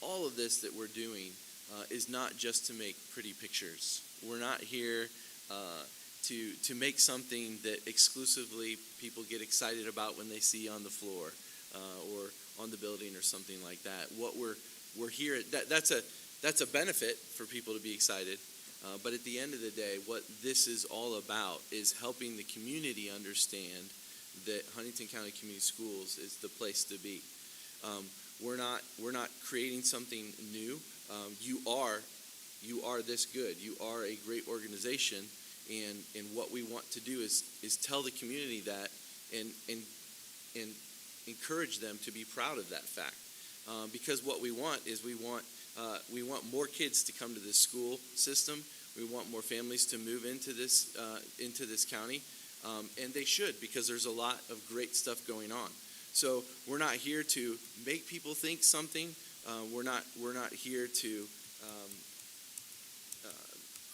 all of this that we're doing is not just to make pretty pictures. We're not here to make something that exclusively people get excited about when they see on the floor or on the building or something like that. What we're here, that's a benefit for people to be excited. But at the end of the day, what this is all about is helping the community understand that Huntington County Community Schools is the place to be. We're not creating something new. You are this good. You are a great organization, and what we want to do is tell the community that and encourage them to be proud of that fact. Because what we want is we want more kids to come to this school system. We want more families to move into this county, and they should, because there's a lot of great stuff going on. So we're not here to make people think something. We're not here to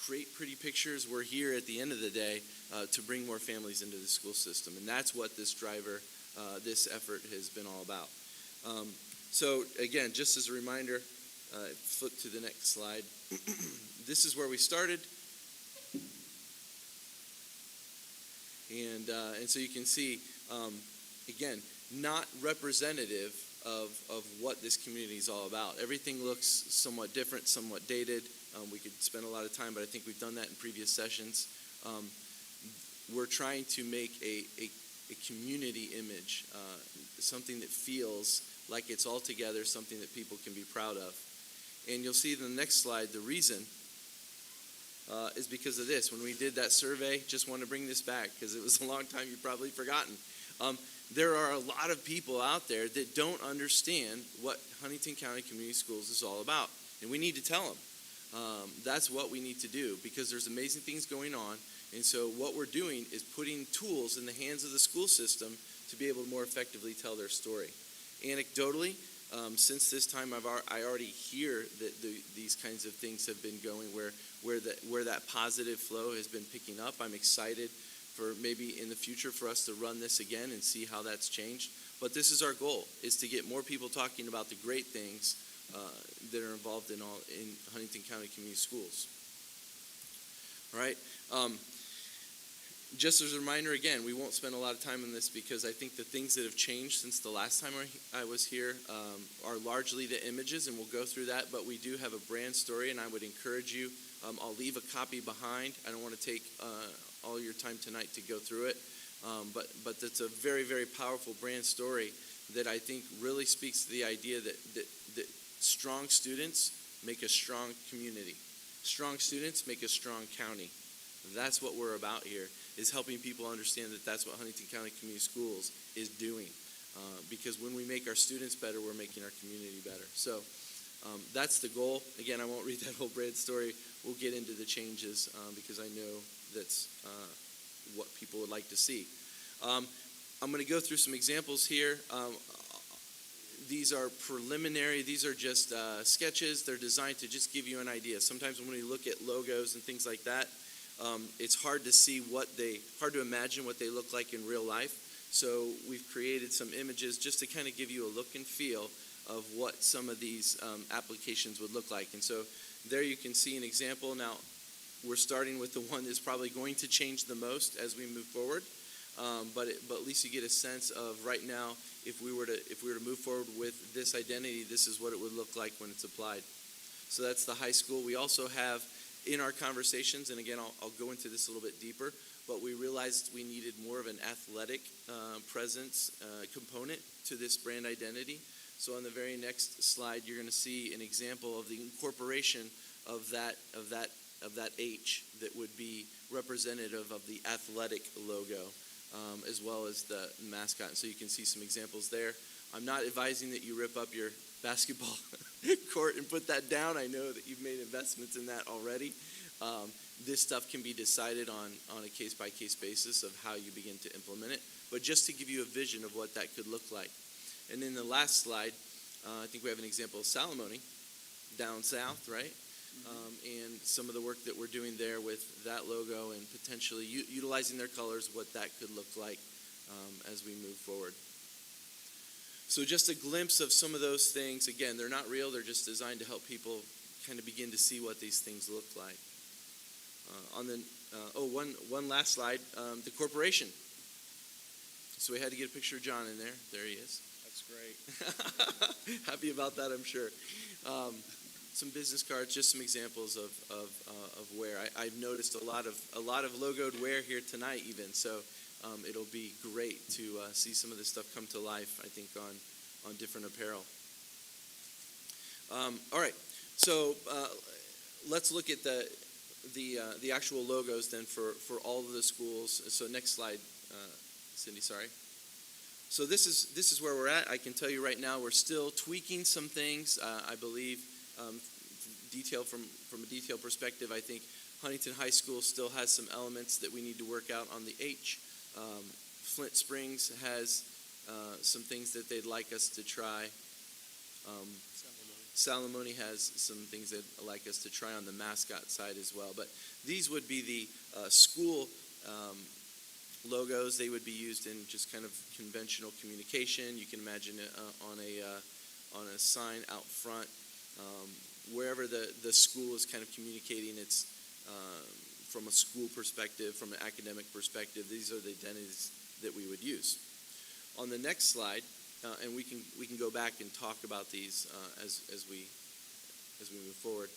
create pretty pictures. We're here at the end of the day to bring more families into the school system, and that's what this effort has been all about. So again, just as a reminder, flip to the next slide. This is where we started, and so you can see, again, not representative of what this community is all about. Everything looks somewhat different, somewhat dated. We could spend a lot of time, but I think we've done that in previous sessions. We're trying to make a community image, something that feels like it's all together, something that people can be proud of. And you'll see in the next slide, the reason is because of this. When we did that survey, just want to bring this back because it was a long time you've probably forgotten. There are a lot of people out there that don't understand what Huntington County Community Schools is all about, and we need to tell them. That's what we need to do, because there's amazing things going on, and so what we're doing is putting tools in the hands of the school system to be able to more effectively tell their story. Anecdotally, since this time, I already hear that these kinds of things have been going where that positive flow has been picking up. I'm excited for maybe in the future for us to run this again and see how that's changed. But this is our goal, is to get more people talking about the great things that are involved in Huntington County Community Schools. All right. Just as a reminder, again, we won't spend a lot of time on this because I think the things that have changed since the last time I was here are largely the images, and we'll go through that, but we do have a brand story, and I would encourage you. I'll leave a copy behind. I don't want to take all your time tonight to go through it, but it's a very, very powerful brand story that I think really speaks to the idea that strong students make a strong community. Strong students make a strong county. That's what we're about here, is helping people understand that that's what Huntington County Community Schools is doing. Because when we make our students better, we're making our community better. So that's the goal. Again, I won't read that whole brand story. We'll get into the changes because I know that's what people would like to see. I'm going to go through some examples here. These are preliminary. These are just sketches. They're designed to just give you an idea. Sometimes when we look at logos and things like that, it's hard to see hard to imagine what they look like in real life. So we've created some images just to kind of give you a look and feel of what some of these applications would look like. And so there you can see an example. Now, we're starting with the one that's probably going to change the most as we move forward. But at least you get a sense of right now, if we were to move forward with this identity, this is what it would look like when it's applied. So that's the high school. We also have in our conversations, and again, I'll go into this a little bit deeper, but we realized we needed more of an athletic presence component to this brand identity. So on the very next slide, you're going to see an example of the incorporation of that H that would be representative of the athletic logo, as well as the mascot. And so you can see some examples there. I'm not advising that you rip up your basketball court and put that down. I know that you've made investments in that already. This stuff can be decided on a case-by-case basis of how you begin to implement it, but just to give you a vision of what that could look like. And then the last slide, I think we have an example of Salamonie down south, right? And some of the work that we're doing there with that logo and potentially utilizing their colors, what that could look like as we move forward. So just a glimpse of some of those things. Again, they're not real. They're just designed to help people kind of begin to see what these things look like. One last slide, the corporation. So we had to get a picture of John in there. There he is. That's great. Happy about that, I'm sure. Some business cards, just some examples of wear. I've noticed a lot of logoed wear here tonight, even. So it'll be great to see some of this stuff come to life, I think, on different apparel. All right, so let's look at the actual logos then for all of the schools. So next slide, Cindy, sorry. So this is where we're at. I can tell you right now we're still tweaking some things. I believe from a detail perspective, I think Huntington High School still has some elements that we need to work out on the H. Flint Springs has some things that they'd like us to try. Salamonie has some things they'd like us to try on the mascot side as well. But these would be the school logos. They would be used in just kind of conventional communication. You can imagine it on a sign out front. Wherever the school is kind of communicating its from a school perspective, from an academic perspective, these are the identities that we would use. On the next slide, and we can go back and talk about these as we move forward.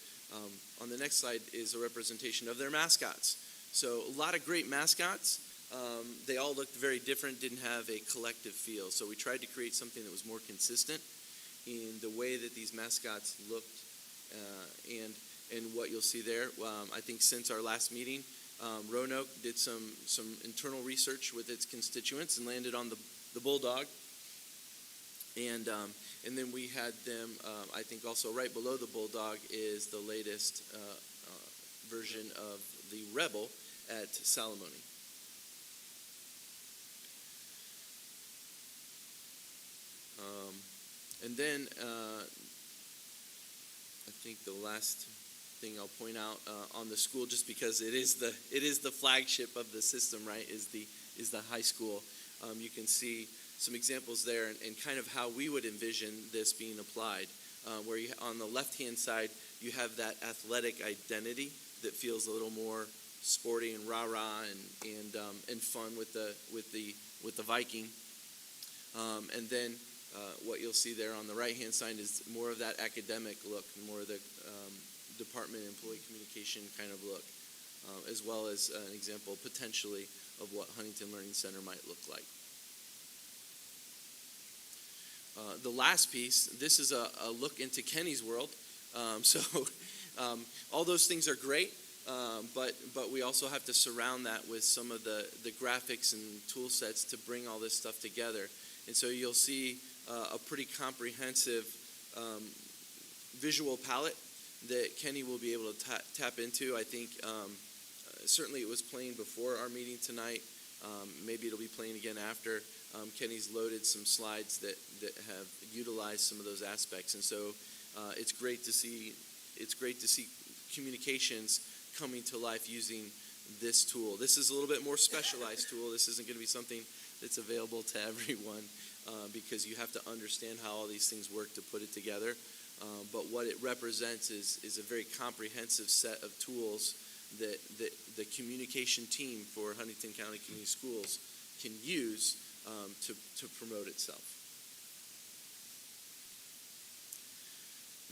On the next slide is a representation of their mascots. So a lot of great mascots. They all looked very different, didn't have a collective feel. So we tried to create something that was more consistent in the way that these mascots looked and what you'll see there. I think since our last meeting, Roanoke did some internal research with its constituents and landed on the bulldog. And then we had them, I think also right below the bulldog is the latest version of the rebel at Salamonie. And then I think the last thing I'll point out on the school, just because it is the flagship of the system, right? Is the high school. You can see some examples there and kind of how we would envision this being applied. Where on the left-hand side you have that athletic identity that feels a little more sporty and rah-rah and fun with the Viking. And then what you'll see there on the right-hand side is more of that academic look, more of the department employee communication kind of look, as well as an example potentially of what Huntington Learning Center might look like. The last piece, this is a look into Kenny's world. All those things are great, but we also have to surround that with some of the graphics and tool sets to bring all this stuff together. And so you'll see a pretty comprehensive visual palette that Kenny will be able to tap into. I think certainly it was playing before our meeting tonight. Maybe it'll be playing again after. Kenny's loaded some slides that have utilized some of those aspects, and so it's great to see communications coming to life using this tool. This is a little bit more specialized tool. This isn't going to be something that's available to everyone because you have to understand how all these things work to put it together. But what it represents is a very comprehensive set of tools that the communication team for Huntington County Community Schools can use to promote itself.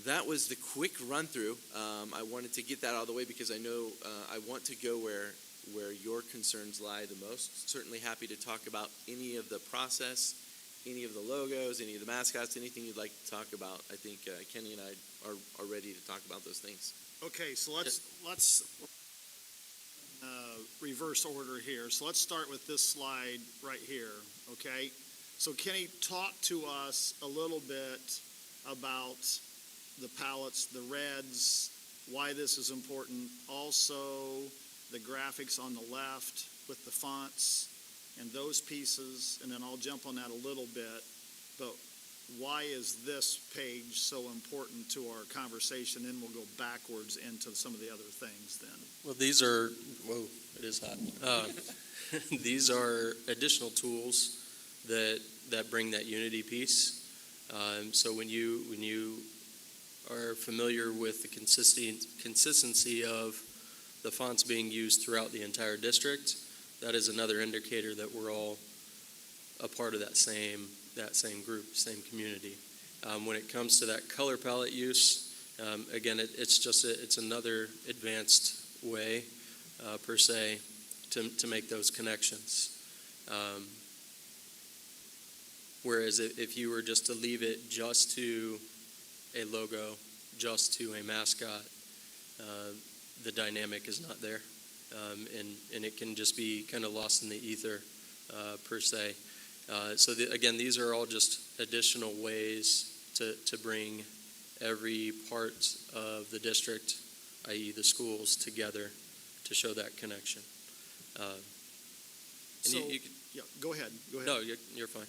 That was the quick run through. I wanted to get that out of the way because I know I want to go where your concerns lie the most. Certainly happy to talk about any of the process, any of the logos, any of the mascots, anything you'd like to talk about. I think Kenny and I are ready to talk about those things. Okay, so let's reverse order here. So let's start with this slide right here, okay? So Kenny, talk to us a little bit about the palettes, the reds, why this is important. Also, the graphics on the left with the fonts and those pieces, and then I'll jump on that a little bit. But why is this page so important to our conversation? Then we'll go backwards into some of the other things then. Well, these are, whoa, it is hot. These are additional tools that bring that unity piece. So when you are familiar with the consistency of the fonts being used throughout the entire district, that is another indicator that we're all a part of that same group, same community. When it comes to that color palette use, again, it's another advanced way, per se, to make those connections. Whereas if you were just to leave it just to a logo, just to a mascot, the dynamic is not there. And it can just be kind of lost in the ether, per se. So again, these are all just additional ways to bring every part of the district, i.e. the schools, together to show that connection. Yeah, go ahead. No, you're fine.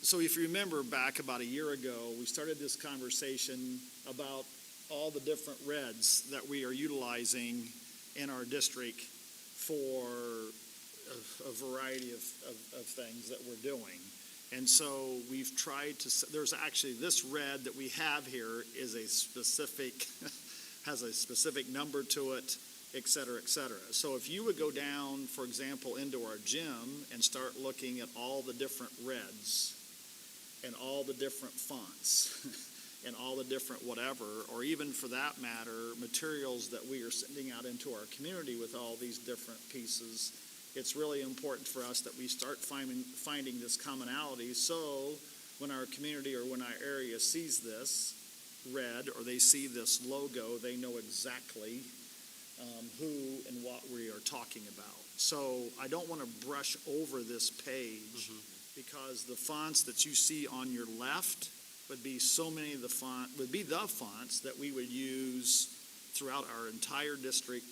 So if you remember back about a year ago, we started this conversation about all the different reds that we are utilizing in our district for a variety of things that we're doing. And so we've tried to, there's actually this red that we have here is a specific, has a specific number to it, et cetera, et cetera. So if you would go down, for example, into our gym and start looking at all the different reds and all the different fonts and all the different whatever, or even for that matter, materials that we are sending out into our community with all these different pieces, it's really important for us that we start finding this commonality, so when our community or when our area sees this red or they see this logo, they know exactly who and what we are talking about. So I don't want to brush over this page because the fonts that you see on your left would be the fonts that we would use throughout our entire district,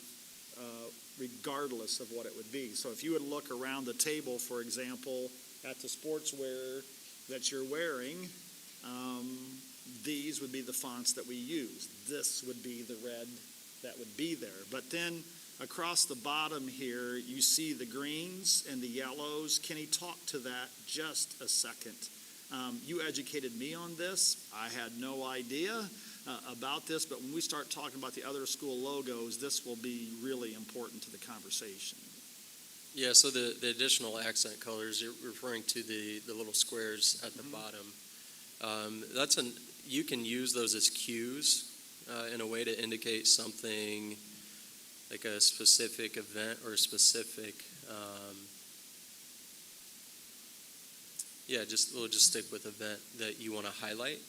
regardless of what it would be. So if you would look around the table, for example, at the sportswear that you're wearing, these would be the fonts that we use. This would be the red that would be there. But then across the bottom here, you see the greens and the yellows. Kenny, talk to that just a second. You educated me on this. I had no idea about this, but when we start talking about the other school logos, this will be really important to the conversation. Yeah, so the additional accent colors, you're referring to the little squares at the bottom. You can use those as cues in a way to indicate something like a specific event or a specific, we'll just stick with event that you want to highlight.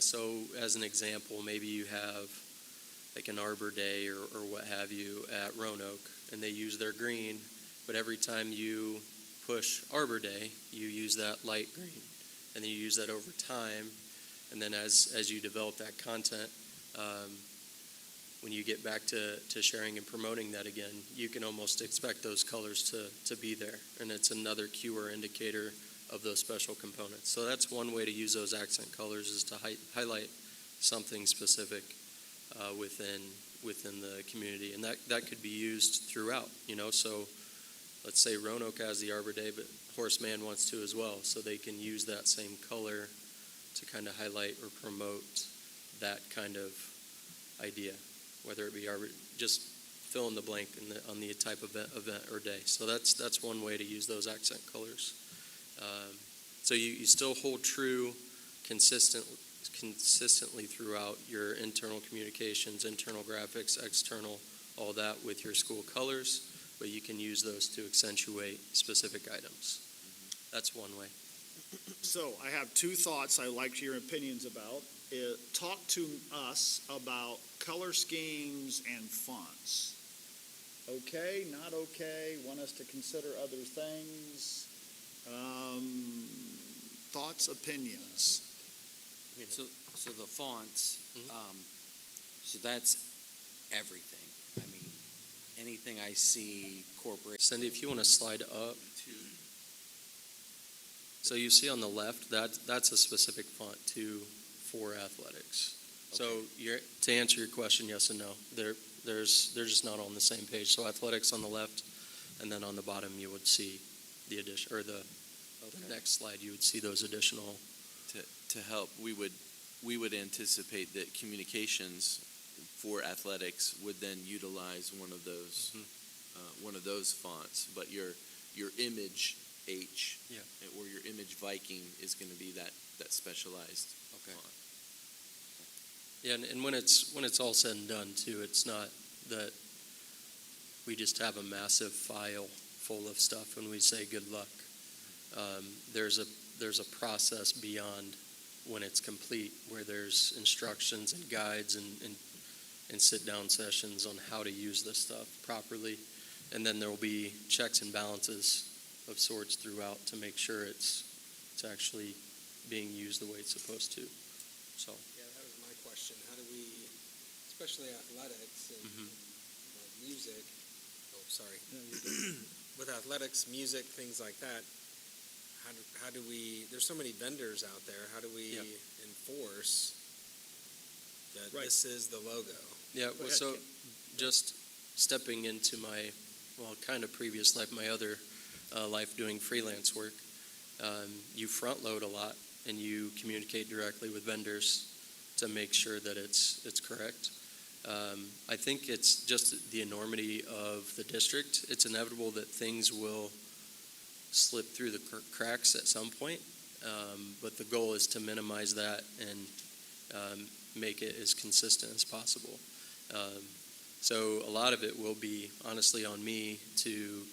So as an example, maybe you have like an Arbor Day or what have you at Roanoke, and they use their green, but every time you push Arbor Day, you use that light green, and then you use that over time, and then as you develop that content, when you get back to sharing and promoting that again, you can almost expect those colors to be there, and it's another cue or indicator of those special components. So that's one way to use those accent colors, is to highlight something specific within the community, and that could be used throughout. So let's say Roanoke has the Arbor Day, but Horace Mann wants to as well, so they can use that same color to kind of highlight or promote that kind of idea, whether it be just fill in the blank on the type of event or day. So that's one way to use those accent colors. So you still hold true consistently throughout your internal communications, internal graphics, external, all that with your school colors, but you can use those to accentuate specific items. That's one way. So I have two thoughts I'd like your opinions about. Talk to us about color schemes and fonts. Okay, not okay, want us to consider other things? Thoughts, opinions? So the fonts, so that's everything. I mean, anything I see corporate. Cindy, if you want to slide up. So you see on the left, that's a specific font for athletics. Okay. So to answer your question, yes and no. They're just not on the same page. So athletics on the left, and then on the bottom you would see the addition, or the next slide you would see those additional to help, we would anticipate that communications for athletics would then utilize one of those fonts, but your image H, Yeah. or your image Viking is going to be that specialized Okay. font. Yeah, and when it's all said and done too, it's not that we just have a massive file full of stuff when we say good luck. There's a process beyond when it's complete, where there's instructions and guides and sit-down sessions on how to use this stuff properly. And then there will be checks and balances of sorts throughout to make sure it's actually being used the way it's supposed to. So, Yeah, that was my question. How do we, especially athletics and music, with athletics, music, things like that, how do we, there's so many vendors out there, how do we Yeah. enforce that Right. this is the logo? yeah, Go well, ahead, so Ken. just stepping into my, kind of previous life, my other life doing freelance work, you front load a lot and you communicate directly with vendors to make sure that it's correct. I think it's just the enormity of the district. It's inevitable that things will slip through the cracks at some point, but the goal is to minimize that and make it as consistent as possible. So a lot of it will be honestly on me to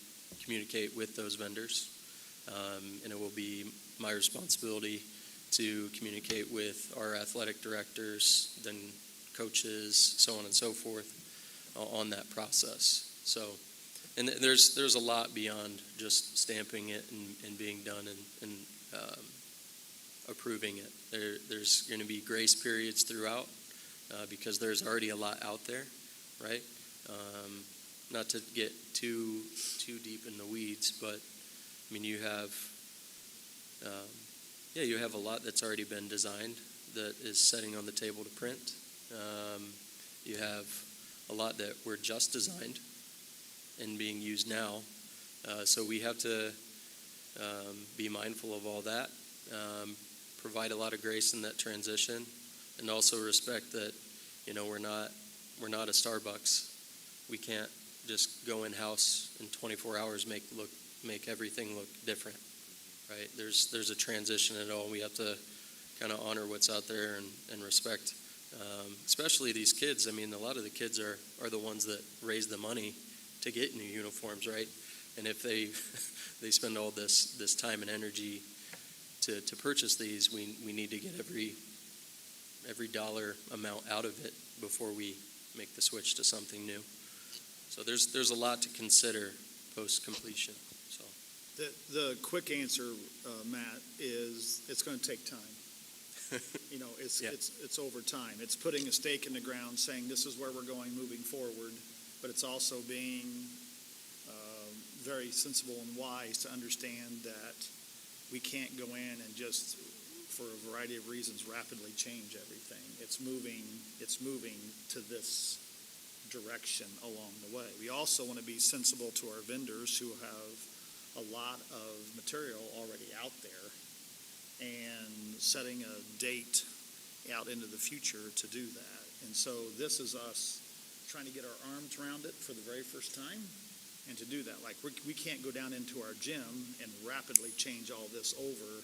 communicate with those vendors, and it will be my responsibility to communicate with our athletic directors, then coaches, so on and so forth, on that process. So, and there's a lot beyond just stamping it and being done and approving it. There's going to be grace periods throughout because there's already a lot out there, right? Not to get too deep in the weeds, but I mean you have a lot that's already been designed that is setting on the table to print. You have a lot that were just designed and being used now. So we have to be mindful of all that, provide a lot of grace in that transition, and also respect that, we're not a Starbucks. We can't just go in-house in 24 hours make everything look different, right? There's a transition at all. We have to kind of honor what's out there and respect, especially these kids. I mean, a lot of the kids are the ones that raise the money to get new uniforms, right? And if they spend all this time and energy to purchase these, we need to get every dollar amount out of it before we make the switch to something new. So there's a lot to consider post completion. So The quick answer, Matt, is it's going to take time. Yeah. It's over time. It's putting a stake in the ground, saying this is where we're going moving forward, but it's also being very sensible and wise to understand that we can't go in and just, for a variety of reasons, rapidly change everything. It's moving to this direction along the way. We also want to be sensible to our vendors who have a lot of material already out there and setting a date out into the future to do that. And so this is us trying to get our arms around it for the very first time and to do that. Like we can't go down into our gym and rapidly change all this over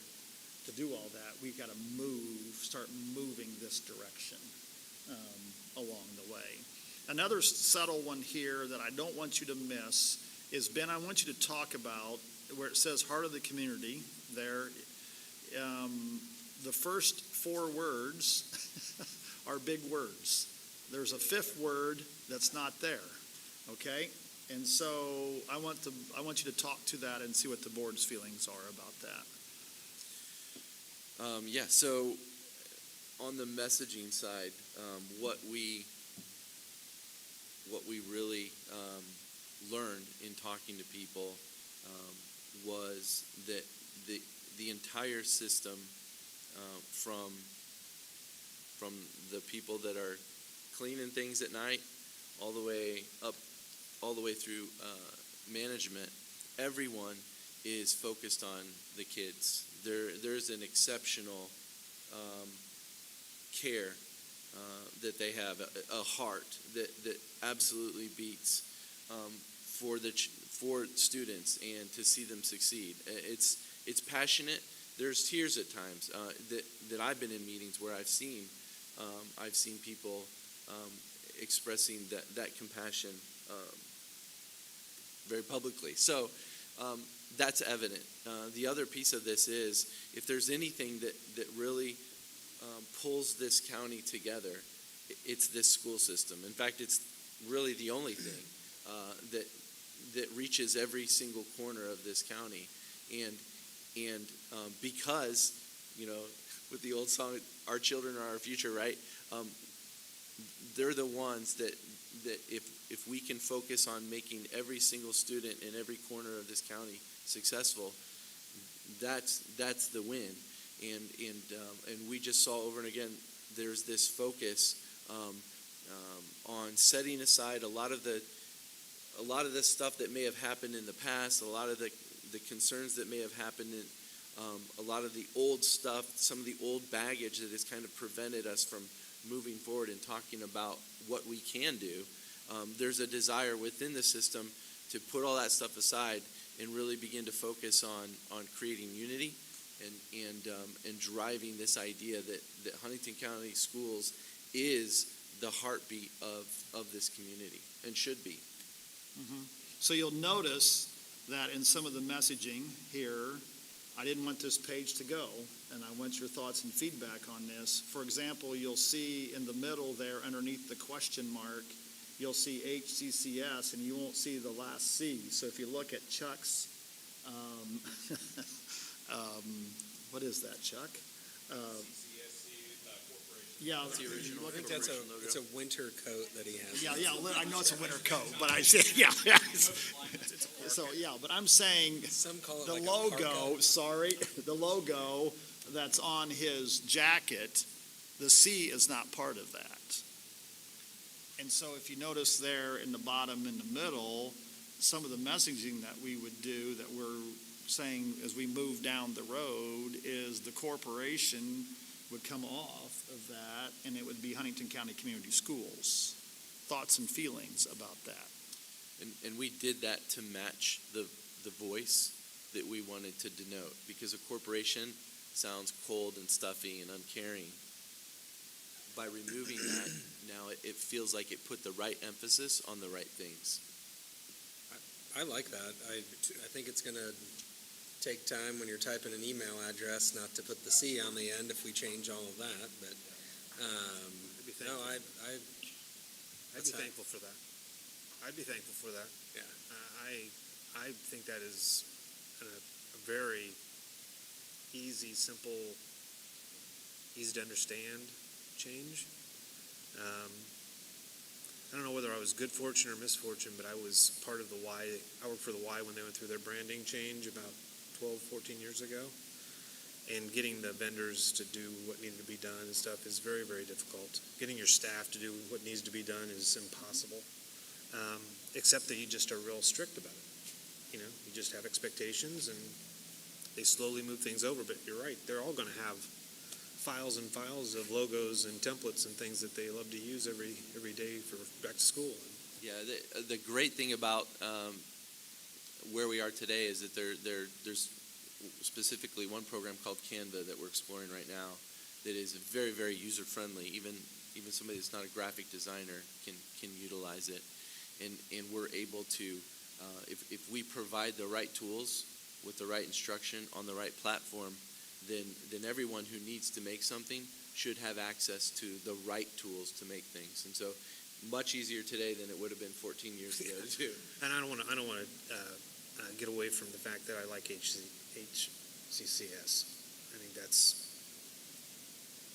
to do all that. We've got to start moving this direction along the way. Another subtle one here that I don't want you to miss is, Ben, I want you to talk about where it says heart of the community there. The first 4 words are big words. There's a 5th word that's not there, okay? And so I want you to talk to that and see what the board's feelings are about that. So on the messaging side, what we really learned in talking to people was that the entire system, from the people that are cleaning things at night all the way through management, everyone is focused on the kids. There's an exceptional care that they have, a heart that absolutely beats for students and to see them succeed. It's passionate. There's tears at times that I've been in meetings where I've seen people expressing that compassion very publicly. So that's evident. The other piece of this is, if there's anything that really pulls this county together, it's this school system. In fact, it's really the only thing that reaches every single corner of this county. And because, with the old song, our children are our future, right? They're the ones that if we can focus on making every single student in every corner of this county successful, that's the win. And we just saw over and again, there's this focus on setting aside a lot of the stuff that may have happened in the past, a lot of the concerns that may have happened in a lot of the old stuff, some of the old baggage that has kind of prevented us from moving forward and talking about what we can do. There's a desire within the system to put all that stuff aside and really begin to focus on creating unity and driving this idea that Huntington County Schools is the heartbeat of this community and should be. Mm-hmm. So you'll notice that in some of the messaging here, I didn't want this page to go, and I want your thoughts and feedback on this. For example, you'll see in the middle there, underneath the question mark, you'll see HCCS, and you won't see the last C. So if you look at Chuck's, what is that, Chuck? Yeah, That's the original. I think it's a winter coat that he has. Yeah, I know it's a winter coat, but I say, yeah. So, yeah, but I'm saying Some call it the like logo, the logo that's on his jacket, the C is not part of that. And so if you notice there in the bottom, in the middle, some of the messaging that we would do, that we're saying as we move down the road, is the corporation would come off of that, and it would be Huntington County Community Schools. Thoughts and feelings about that? And we did that to match the voice that we wanted to denote, because a corporation sounds cold and stuffy and uncaring. By removing that, now it feels like it put the right emphasis on the right things. I like that. I think it's going to take time when you're typing an email address not to put the C on the end if we change all of that. But I'd be thankful. no, I'd be thankful for that. I'd be thankful for that. Yeah. I think that is a very easy, simple, easy to understand change. I don't know whether I was good fortune or misfortune, but I was part of the Y. I worked for the Y when they went through their branding change about 12, 14 years ago. And getting the vendors to do what needed to be done and stuff is very, very difficult. Getting your staff to do what needs to be done is impossible, except that you just are real strict about it. You just have expectations, and they slowly move things over. But you're right, they're all going to have files and files of logos and templates and things that they love to use every day for back to school. Yeah, the great thing about where we are today is that there's specifically one program called Canva that we're exploring right now that is very, very user-friendly. Even somebody that's not a graphic designer can utilize it. And we're able to, if we provide the right tools with the right instruction on the right platform, then everyone who needs to make something should have access to the right tools to make things. And so much easier today than it would have been 14 years ago too. And I don't want to get away from the fact that I like HCCS. I think that's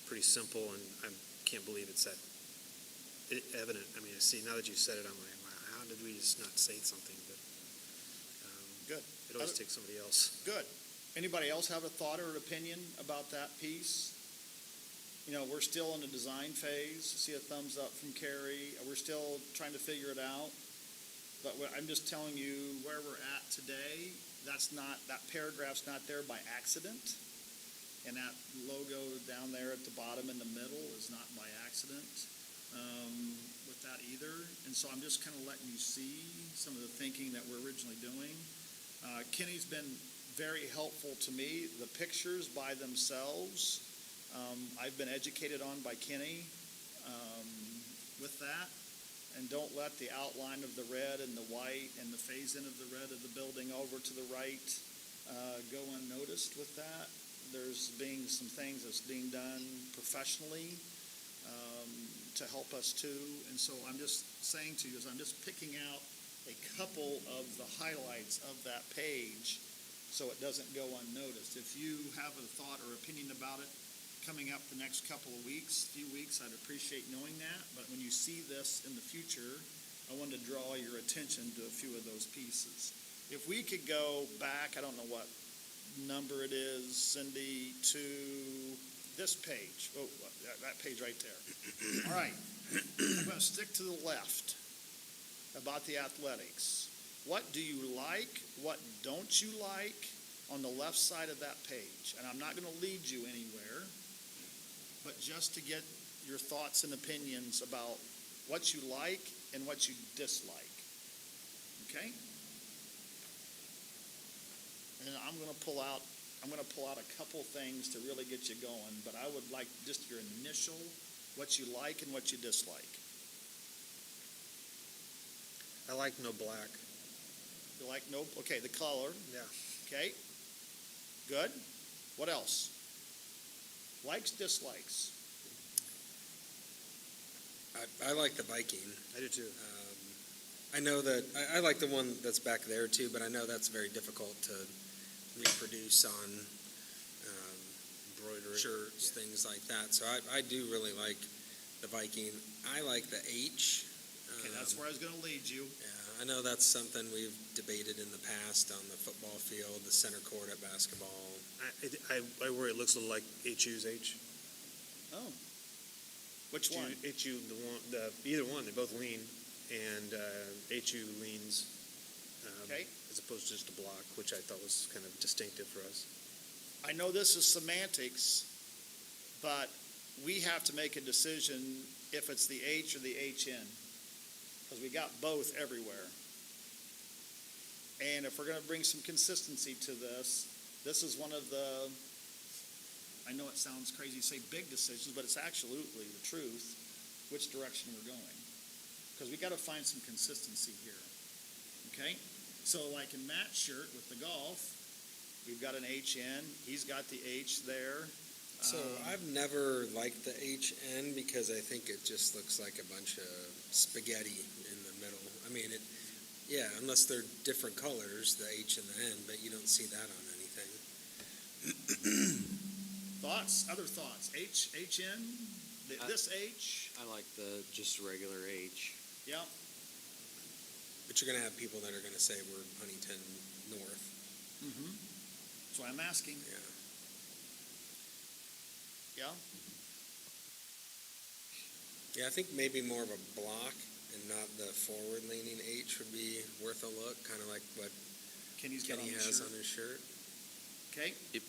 pretty simple, and I can't believe it's that evident. I mean, I see now that you said it, I'm like, wow, how did we just not say something? But Good. it always takes somebody else. Good. Anybody else have a thought or an opinion about that piece? We're still in the design phase. See a thumbs up from Carrie. We're still trying to figure it out. But I'm just telling you where we're at today. That paragraph's not there by accident. And that logo down there at the bottom in the middle is not by accident with that either. And so I'm just kind of letting you see some of the thinking that we're originally doing. Kenny's been very helpful to me. The pictures by themselves, I've been educated on by Kenny with that. And don't let the outline of the red and the white and the phase-in of the red of the building over to the right go unnoticed with that. There's being some things that's being done professionally to help us too. And so I'm just saying to you, I'm just picking out a couple of the highlights of that page so it doesn't go unnoticed. If you have a thought or opinion about it coming up the next couple of few weeks, I'd appreciate knowing that. But when you see this in the future, I wanted to draw your attention to a few of those pieces. If we could go back, I don't know what number it is, Cindy, to this page. Oh, that page right there. All right. I'm going to stick to the left about the athletics. What do you like? What don't you like on the left side of that page? And I'm not going to lead you anywhere, but just to get your thoughts and opinions about what you like and what you dislike. Okay? And I'm going to pull out a couple things to really get you going, but I would like just your initial, what you like and what you dislike. I like no black. You like no, okay, the color. Yeah. Okay. Good. What else? Likes, dislikes. I like the Viking. I do too. I know that, I like the one that's back there too, but I know that's very difficult to reproduce on Embroidery. shirts, things like that. So I do really like the Viking. I like the H. Okay, that's where I was going to lead you. Yeah, I know that's something we've debated in the past on the football field, the center court at basketball. I worry it looks a little like HU's H. Oh. Which one? HU, either one, they both lean, and HU leans. Okay. As opposed to just a block, which I thought was kind of distinctive for us. I know this is semantics, but we have to make a decision if it's the H or the HN, because we got both everywhere. And if we're going to bring some consistency to this, this is one of the, I know it sounds crazy to say big decisions, but it's absolutely the truth, which direction we're going. Because we got to find some consistency here. Okay? So like in Matt's shirt with the golf, we've got an HN. He's got the H there. So I've never liked the HN because I think it just looks like a bunch of spaghetti in the middle. I mean, unless they're different colors, the H and the N, but you don't see that on anything. Thoughts? Other thoughts? HN? This H? I like the just regular H. Yeah. But you're going to have people that are going to say we're Huntington North. Mm-hmm. That's why I'm asking. Yeah. Yeah? Yeah, I think maybe more of a block and not the forward-leaning H would be worth a look, kind of like what Kenny's got Kenny on the has shirt. on his shirt. Okay? Yep.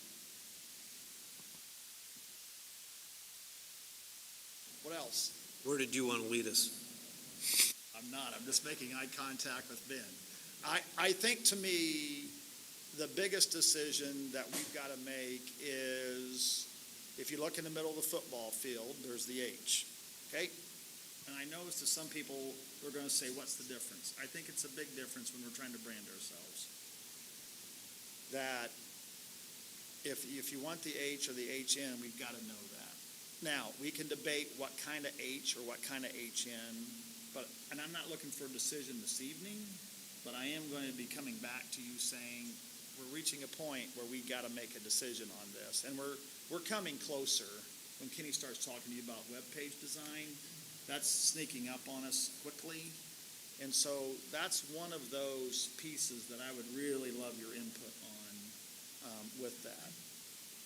What else? Where did you want to lead us? I'm not. I'm just making eye contact with Ben. I think to me, the biggest decision that we've got to make is, if you look in the middle of the football field, there's the H, okay? And I know to some people, we're going to say, what's the difference? I think it's a big difference when we're trying to brand ourselves. That if you want the H or the HN, we've got to know that. Now, we can debate what kind of H or what kind of HN, and I'm not looking for a decision this evening, but I am going to be coming back to you saying, we're reaching a point where we got to make a decision on this, and we're coming closer. When Kenny starts talking to you about web page design, that's sneaking up on us quickly, and so that's one of those pieces that I would really love your input on with that.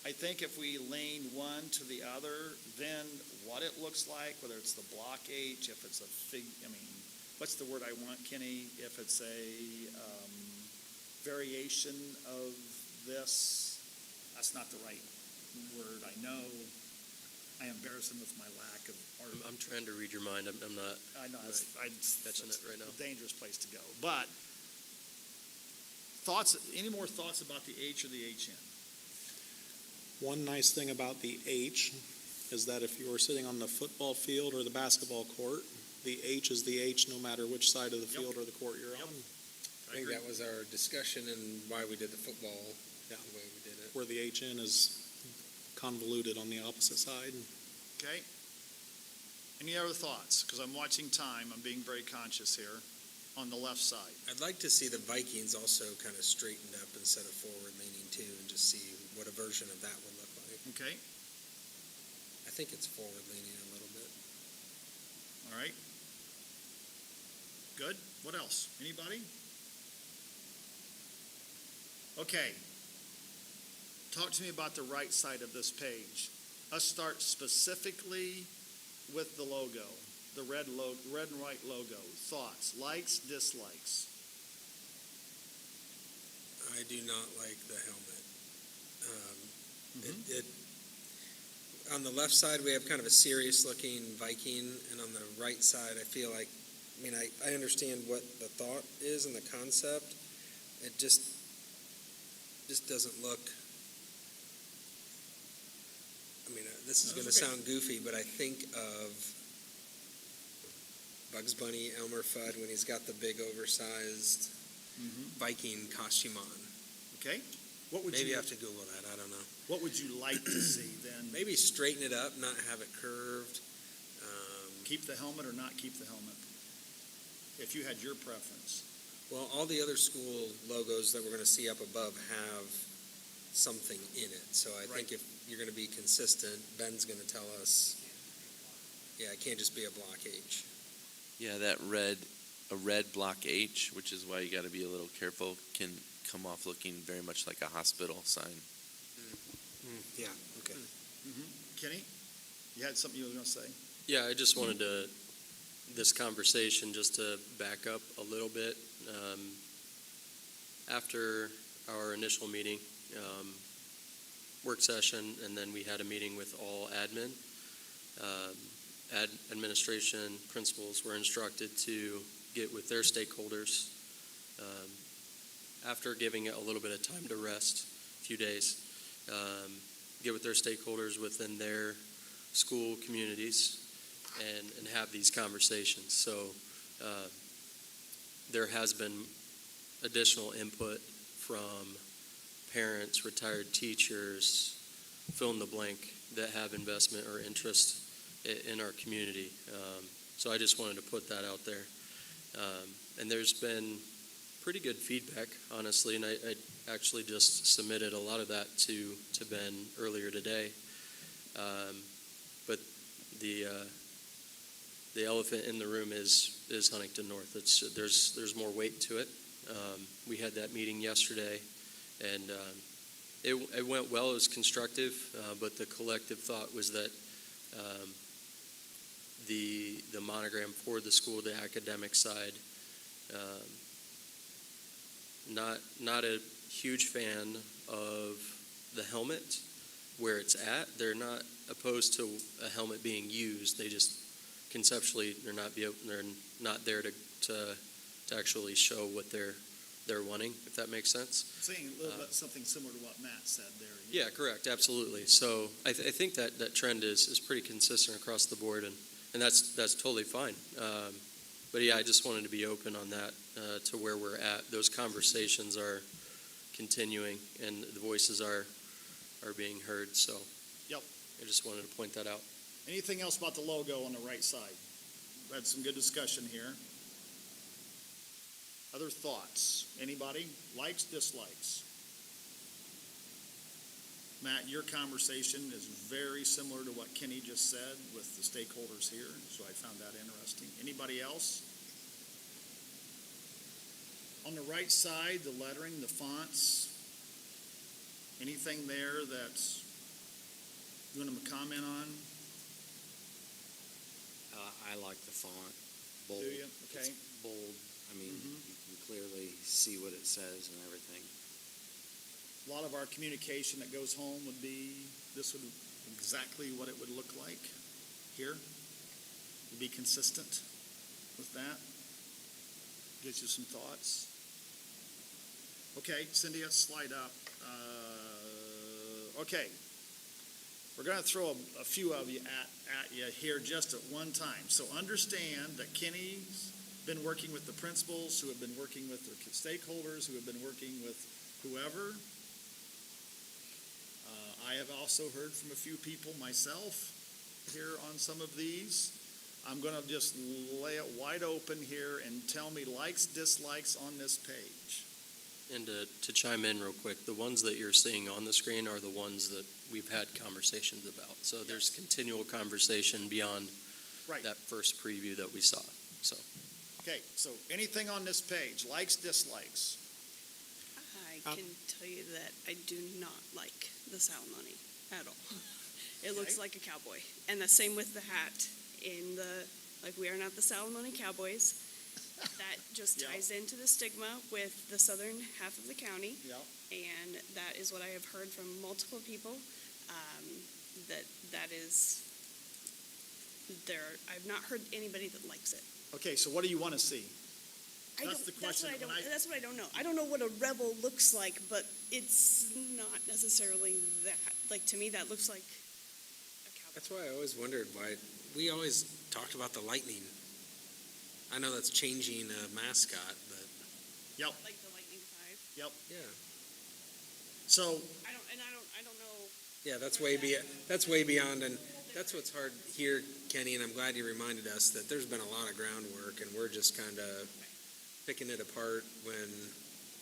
I think if we lean one to the other, then what it looks like, whether it's the block H, if it's what's the word I want, Kenny? If it's a variation of this, that's not the right word. I know I embarrass him with my lack of art. I'm trying to read your mind. I'm not I know, catching it right now. a dangerous place to go. But thoughts, any more thoughts about the H or the HN? One nice thing about the H is that if you are sitting on the football field or the basketball court, the H is the H no matter which side of the field or the court you're on. I think that was our discussion and why we did the football Yeah. the way we did it. Where the HN is convoluted on the opposite side. Okay. Any other thoughts? Because I'm watching time. I'm being very conscious here on the left side. I'd like to see the Vikings also kind of straightened up instead of forward leaning too, and just see what a version of that would look like. Okay. I think it's forward leaning a little bit. All right. Good. What else? Anybody? Okay. Talk to me about the right side of this page. Let's start specifically with the logo, the red and white logo. Thoughts, likes, dislikes. I do not like the helmet. On the left side, we have kind of a serious-looking Viking, and on the right side, I feel like, I understand what the thought is and the concept. It just doesn't look. This is going to sound goofy, but I think of Bugs Bunny, Elmer Fudd, when he's got the big, oversized Viking costume on. Okay. What would Maybe you I have to Google that. I don't know. What would you like to see then? Maybe straighten it up, not have it curved. Keep the helmet or not keep the helmet? If you had your preference. Well, all the other school logos that we're going to see up above have something in it. So I think if you're going to be consistent, Ben's going to tell us, it can't just be a block H. Yeah, a red block H, which is why you got to be a little careful, can come off looking very much like a hospital sign. Yeah, okay. Kenny, you had something you were going to say? Yeah, I just wanted this conversation just to back up a little bit. After our initial meeting, work session, and then we had a meeting with all admin. Administration principals were instructed to get with their stakeholders after giving it a little bit of time to rest, a few days, get with their stakeholders within their school communities and have these conversations. So there has been additional input from parents, retired teachers, fill in the blank, that have investment or interest in our community. So I just wanted to put that out there. And there's been pretty good feedback, honestly, and I actually just submitted a lot of that to Ben earlier today. But the elephant in the room is Huntington North. There's more weight to it. We had that meeting yesterday, and it went well. It was constructive, but the collective thought was that the monogram for the school, the academic side, not a huge fan of the helmet where it's at. They're not opposed to a helmet being used. They just conceptually they're not there to actually show what they're wanting, if that makes sense. Saying a little bit something similar to what Matt said there. Yeah, correct, absolutely. So I think that trend is pretty consistent across the board, and that's totally fine. But yeah, I just wanted to be open on that to where we're at. Those conversations are continuing, and the voices are being heard. So Yep. I just wanted to point that out. Anything else about the logo on the right side? We had some good discussion here. Other thoughts? Anybody? Likes, dislikes? Matt, your conversation is very similar to what Kenny just said with the stakeholders here, so I found that interesting. Anybody else? On the right side, the lettering, the fonts, anything there that you want to comment on? I like the font, bold. Do you? Okay. It's bold. I mean, you can clearly see what it says and everything. A lot of our communication that goes home would be, this would exactly what it would look like here. Would be consistent with that. Gives you some thoughts. Okay, Cindy, let's slide up. Okay. We're going to throw a few of you at you here just at one time. So understand that Kenny's been working with the principals, who have been working with their stakeholders, who have been working with whoever. I have also heard from a few people myself here on some of these. I'm going to just lay it wide open here and tell me likes, dislikes on this page. And to chime in real quick, the ones that you're seeing on the screen are the ones that we've had conversations about. So there's continual conversation beyond Right. that first preview that we saw. So Okay, so anything on this page, likes, dislikes? I can tell you that I do not like the Salamonie at all. It looks Okay. like a cowboy. And the same with the hat like we are not the Salamonie Cowboys. That just Yeah. ties into the stigma with the southern half of the county. Yeah. And that is what I have heard from multiple people, that is there. I've not heard anybody that likes it. Okay, so what do you want to see? That's the question That's what, when I- that's what I don't know. I don't know what a rebel looks like, but it's not necessarily that. Like, to me, that looks like a cowboy. That's why I always wondered why, we always talked about the lightning. I know that's changing a mascot, but, Like the Lightning 5. yeah. So, I don't know. Yeah, that's way beyond, and that's what's hard here, Kenny, and I'm glad you reminded us that there's been a lot of groundwork, and we're just kind of picking it apart when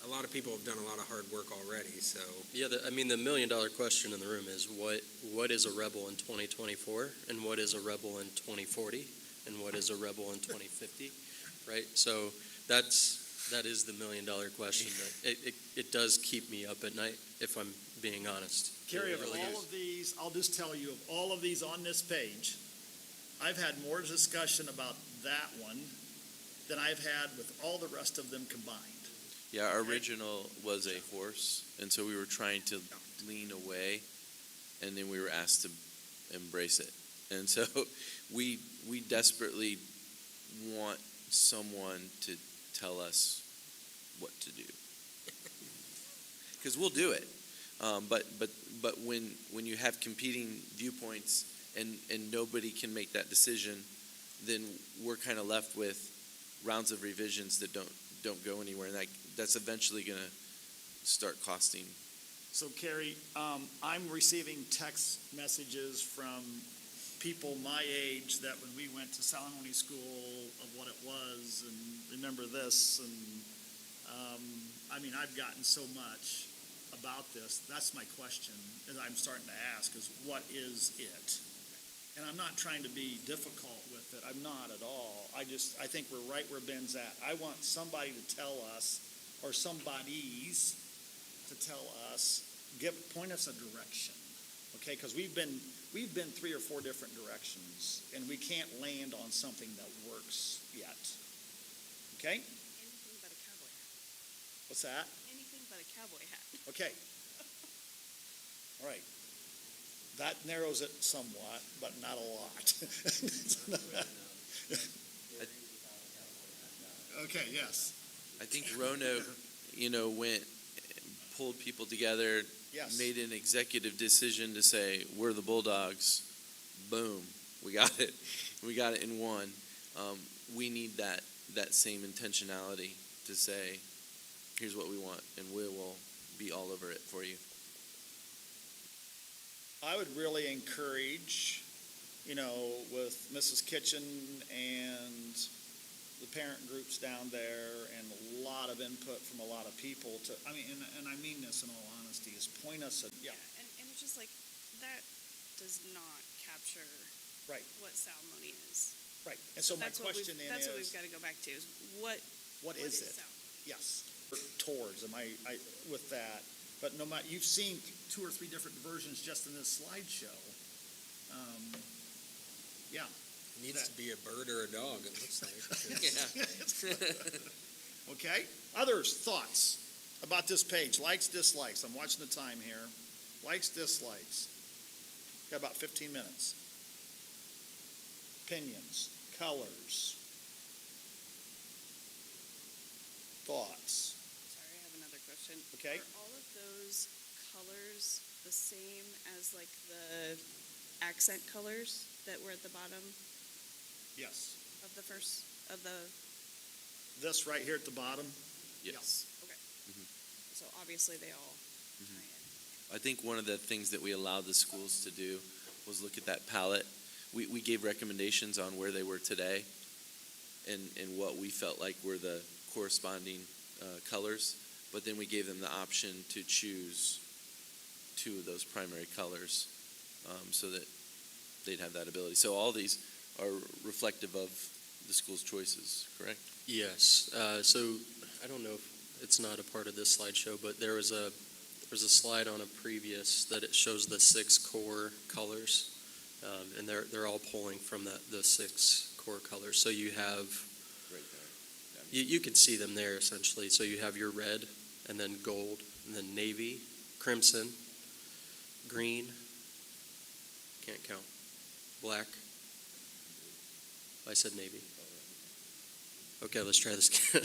a lot of people have done a lot of hard work already, so. yeah, the $1 million question in the room is what is a rebel in 2024, and what is a rebel in 2040, and what is a rebel in 2050, right? So that is the $1 million question. That it does keep me up at night, if I'm being honest. Carrie, It of really all is. of these, I'll just tell you, of all of these on this page, I've had more discussion about that one than I've had with all the rest of them combined. Yeah, our original was a horse, and so we were trying to lean away, and then we were asked to embrace it. And so we desperately want someone to tell us what to do. Because we'll do it. But when you have competing viewpoints and nobody can make that decision, then we're kind of left with rounds of revisions that don't go anywhere, and that's eventually going to start costing. So Carrie, I'm receiving text messages from people my age that when we went to Salamonie School of what it was and remember this, and I've gotten so much about this. That's my question, and I'm starting to ask is, what is it? And I'm not trying to be difficult with it. I'm not at all. I think we're right where Ben's at. I want somebody to tell us, or somebodies to tell us, point us a direction, okay? Because we've been 3 or 4 different directions, and we can't land on something that works yet. Okay? Anything but a cowboy hat. What's that? Anything but a cowboy hat. Okay. All right. That narrows it somewhat, but not a lot. Okay, yes. I think Roanoke, went, pulled people together, Yes. made an executive decision to say, we're the Bulldogs. Boom. We got it. We got it in one. We need that same intentionality to say, here's what we want, and we will be all over it for you. I would really encourage, with Mrs. Kitchen and the parent groups down there and a lot of input from a lot of people and I mean this in all honesty, is point us at, yeah, And it's just like, that does not capture right, what Salamonie is. right. And so my That's what question then That's what we've is, got to go back to, is what what is it? Salamonie? Yes, towards, I with that. But no matter, you've seen 2 or 3 different versions just in this slideshow. Yeah. It needs to be a bird or a dog, it looks like. Yeah. Okay. Others, thoughts? about this page, likes, dislikes, I'm watching the time here. Likes, dislikes. Got about 15 minutes. Opinions, colors, thoughts. Sorry, I have another question. Okay. Are all of those colors the same as like the accent colors that were at the bottom Yes. of the first, of the, This right here at the bottom. Yes. so obviously they all tie in. I think one of the things that we allowed the schools to do was look at that palette. We gave recommendations on where they were today and what we felt like were the corresponding colors, but then we gave them the option to choose two of those primary colors so that they'd have that ability. So all these are reflective of the school's choices, correct? Yes, so I don't know if it's not a part of this slideshow, but there was a slide on a previous that it shows the 6 core colors, and they're all pulling from the 6 core colors. So you have, Right there. you can see them there essentially. So you have your red, and then gold, and then navy, crimson, green, can't count, black. I said navy. Okay, let's try this again.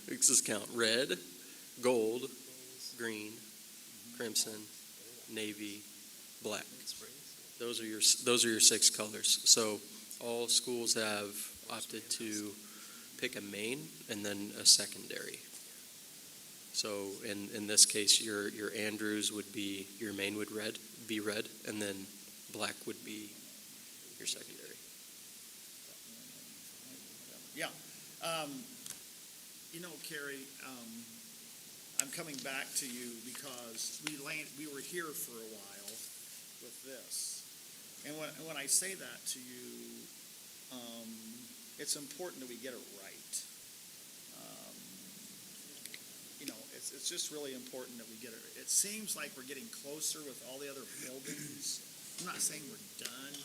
Let's just count. Red, gold, green, crimson, navy, black. Those are your 6 colors. So all schools have opted to pick a main and then a secondary. So in this case, your Andrews would be, your main would be red, and then black would be your secondary. Yeah. Carrie, I'm coming back to you because we were here for a while with this. And when I say that to you, it's important that we get it right. It's just really important that we get it. It seems like we're getting closer with all the other buildings. I'm not saying we're done,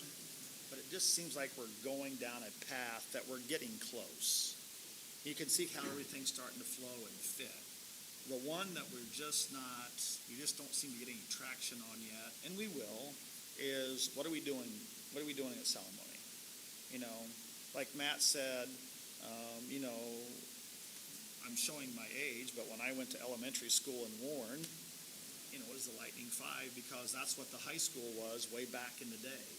but it just seems like we're going down a path that we're getting close. You can see how everything's starting to flow and fit. The one that we just don't seem to get any traction on yet, and we will, is what are we doing? What are we doing at Salamonie? Like Matt said, I'm showing my age, but when I went to elementary school in Warren, it was the Lightning 5 because that's what the high school was way back in the day,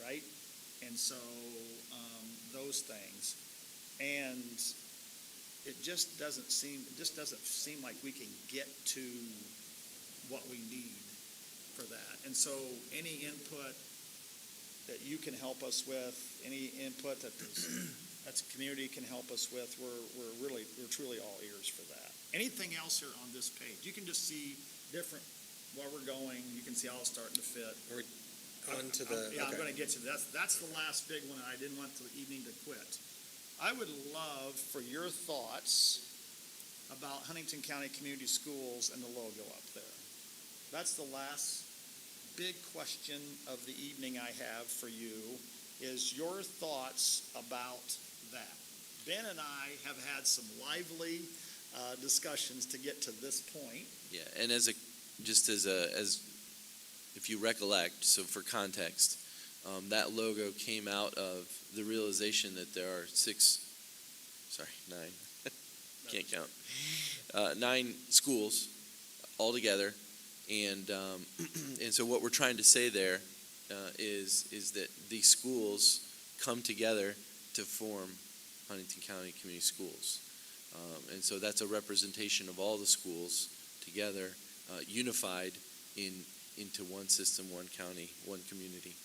right? And so those things, and it just doesn't seem like we can get to what we need for that. And so any input that you can help us with, any input that the community can help us with, we're truly all ears for that. Anything else here on this page? You can just see different where we're going. You can see how it's starting to fit. On to the. I'm going to get to that. That's the last big one. I didn't want the evening to quit. I would love for your thoughts about Huntington County Community Schools and the logo up there. That's the last big question of the evening I have for you, is your thoughts about that. Ben and I have had some lively discussions to get to this point. Yeah, and as if you recollect, so for context, that logo came out of the realization that there are 9, can't count, 9 schools altogether, and so what we're trying to say there is that these schools come together to form Huntington County Community Schools, and so that's a representation of all the schools together, unified into one system, one county, one community.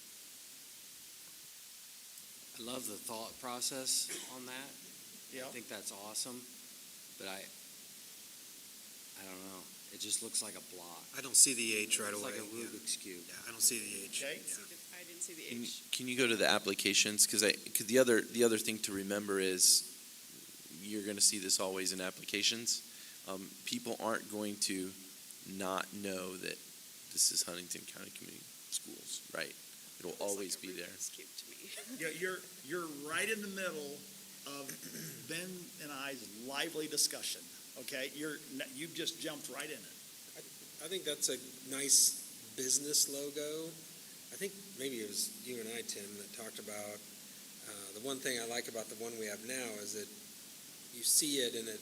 I love the thought process on that. Yeah. I think that's awesome, but I don't know. It just looks like a block. I don't see the H right It's away. like a Rubik's Cube. Yeah, I don't see the H. Okay. Yeah. I didn't see the H. Can you go to the applications? Because the other thing to remember is you're going to see this always in applications. People aren't going to not know that this is Huntington County Community Schools, right? It'll always be there. Rubik's Cube to me. Yeah, you're right in the middle of Ben and I's lively discussion. okay? You've just jumped right in it. I think that's a nice business logo. I think maybe it was you and I, Tim, that talked about, the one thing I like about the one we have now is that you see it and it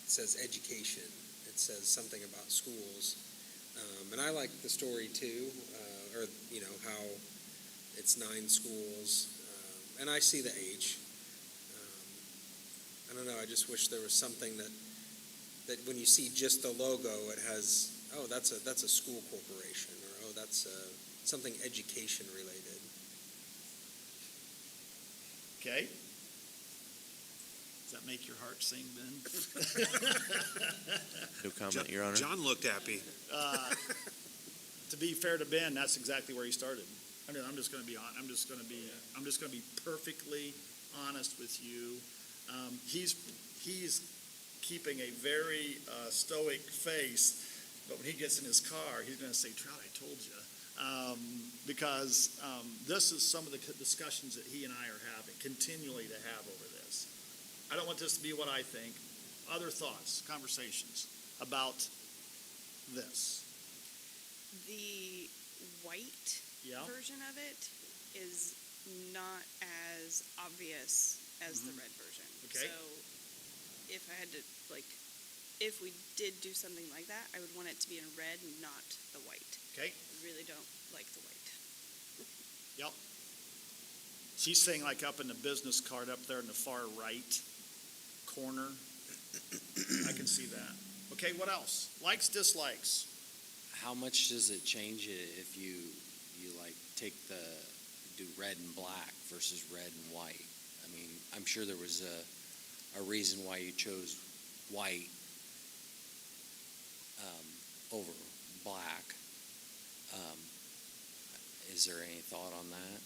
says education. It says something about schools. And I like the story too, or, you know, how it's 9 schools. And I see the H. I don't know, I just wish there was something that when you see just the logo, it has, oh, that's a school corporation, or oh, that's something education related. Okay? Does that make your heart sing, Ben? No comment, Your Honor. John looked happy. To be fair to Ben, that's exactly where he started. I mean, I'm just going to be perfectly honest with you. He's keeping a very stoic face, but when he gets in his car, he's going to say, "Trout, I told you," because this is some of the discussions that he and I are having, continually to have over this. I don't want this to be what I think. Other thoughts, conversations about this? The white Yeah. version of it is not as obvious as the red version. Okay. So if I had to, if we did do something like that, I would want it to be in red and not the white. Okay. I really don't like the white. Yep. She's saying like up in the business card up there in the far right corner. I can see that. Okay, what else? Likes, dislikes. How much does it change it if you like do red and black versus red and white? I mean, I'm sure there was a reason why you chose white over black. Is there any thought on that?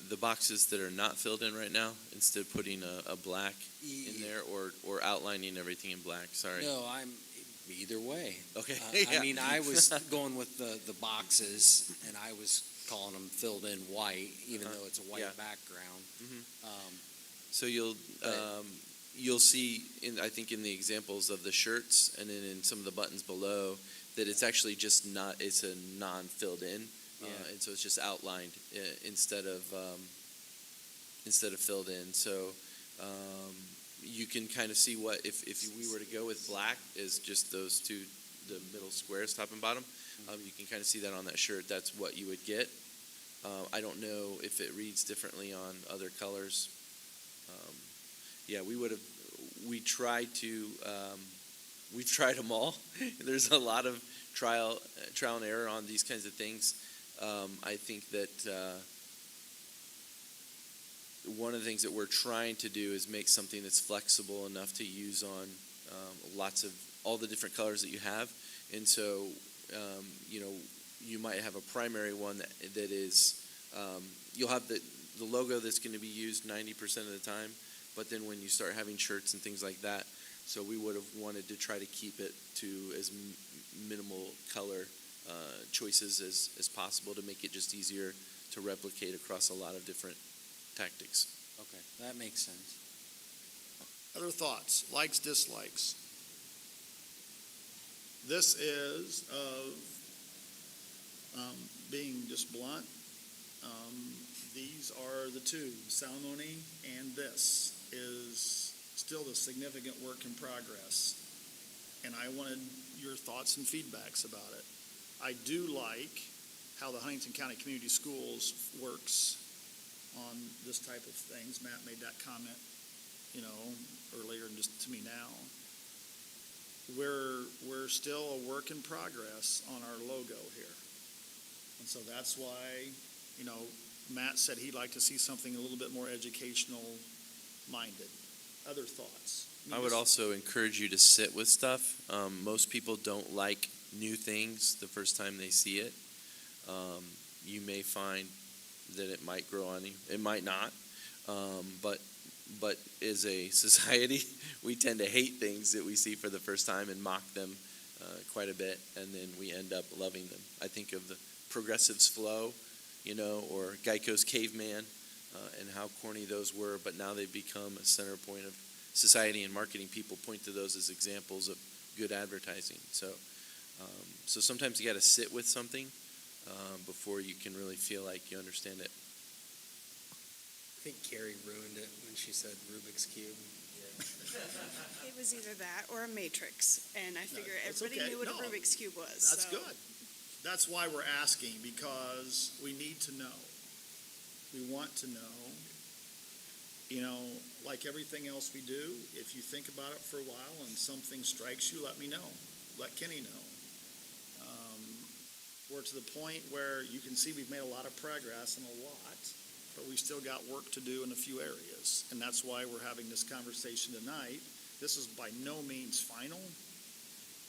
The boxes that are not filled in right now, instead of putting a black in there or outlining everything in black, sorry. No, I'm either way. Okay. I mean, I was going with the boxes, and I was calling them filled in white, even though it's a white background. So you'll see I think in the examples of the shirts and then in some of the buttons below that it's actually just it's a non-filled in. And so it's just outlined instead of filled in. So you can kind of see what if we were to go with black as just those two, the middle squares, top and bottom. You can kind of see that on that shirt. That's what you would get. I don't know if it reads differently on other colors. We've tried them all. There's a lot of trial and error on these kinds of things. I think that one of the things that we're trying to do is make something that's flexible enough to use on all the different colors that you have. And so, you might have a primary one that is, you'll have the logo that's going to be used 90% of the time, but then when you start having shirts and things like that, so we would have wanted to try to keep it to as minimal color choices as possible to make it just easier to replicate across a lot of different tactics. Okay, that makes sense. Other thoughts, likes, dislikes. This is being just blunt. These are the two, Salamonie and this is still a significant work in progress. And I wanted your thoughts and feedbacks about it. I do like how the Huntington County Community Schools works on this type of things. Matt made that comment, earlier and just to me now. We're still a work in progress on our logo here. And so that's why, Matt said he'd like to see something a little bit more educational minded. Other thoughts? I would also encourage you to sit with stuff. Most people don't like new things the first time they see it. You may find that it might grow on you. It might not. But as a society, we tend to hate things that we see for the first time and mock them quite a bit, and then we end up loving them. I think of the Progressive's Flow, or Geico's Caveman. and how corny those were, but now they've become a center point of society, and marketing people point to those as examples of good advertising. So sometimes you got to sit with something before you can really feel like you understand it. I think Carrie ruined it when she said Rubik's Cube. It was either that or a matrix, and I figure it's everybody okay. knew what No, a Rubik's Cube was. That's so. good. That's why we're asking, because we need to know. We want to know. You know, like everything else we do, if you think about it for a while and something strikes you, let me know. Let Kenny know. We're to the point where you can see we've made a lot of progress and a lot, but we still got work to do in a few areas. And that's why we're having this conversation tonight. This is by no means final.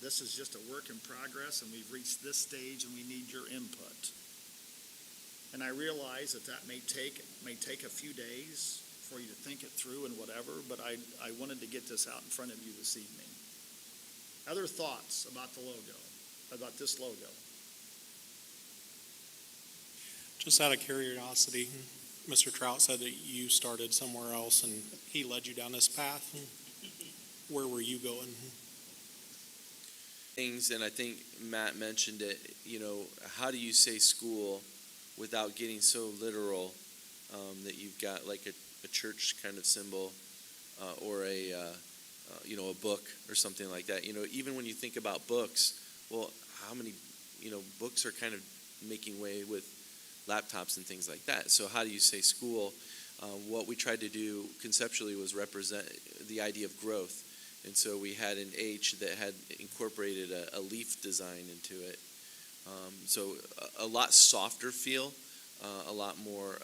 This is just a work in progress, and we've reached this stage, and we need your input. And I realize that may take a few days for you to think it through and whatever, but I wanted to get this out in front of you this evening. Other thoughts about the logo, about this logo? Just out of curiosity, Mr. Trout said that you started somewhere else and he led you down this path. Where were you going? Things, and I think Matt mentioned it, you know, how do you say school without getting so literal that you've got like a church kind of symbol or a book or something like that. You know, even when you think about books, well, how many, books are kind of making way with laptops and things like that. So how do you say school? What we tried to do conceptually was represent the idea of growth. And so we had an H that had incorporated a leaf design into it. So a lot softer feel, a lot more,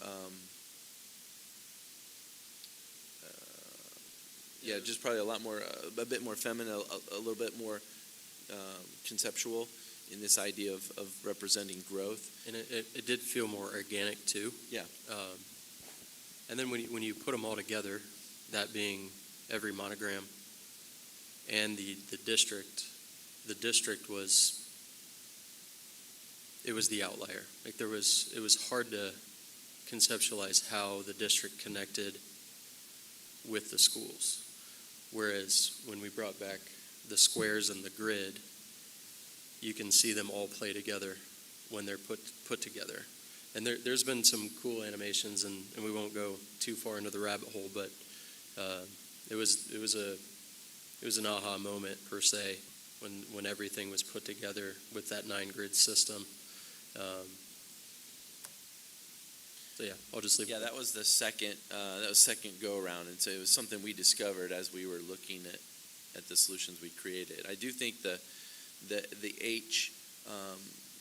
just probably a lot more, a bit more feminine, a little bit more conceptual in this idea of representing growth. And it did feel more organic too. Yeah. And then when you put them all together, that being every monogram and the district was, it was the outlier. Like it was hard to conceptualize how the district connected with the schools. Whereas when we brought back the squares and the grid, you can see them all play together when they're put together. And there's been some cool animations, and we won't go too far into the rabbit hole, but it was an aha moment per se when everything was put together with that 9-grid system. So yeah, I'll just leave it. Yeah, that was the second go around, and so it was something we discovered as we were looking at the solutions we created. I do think the H,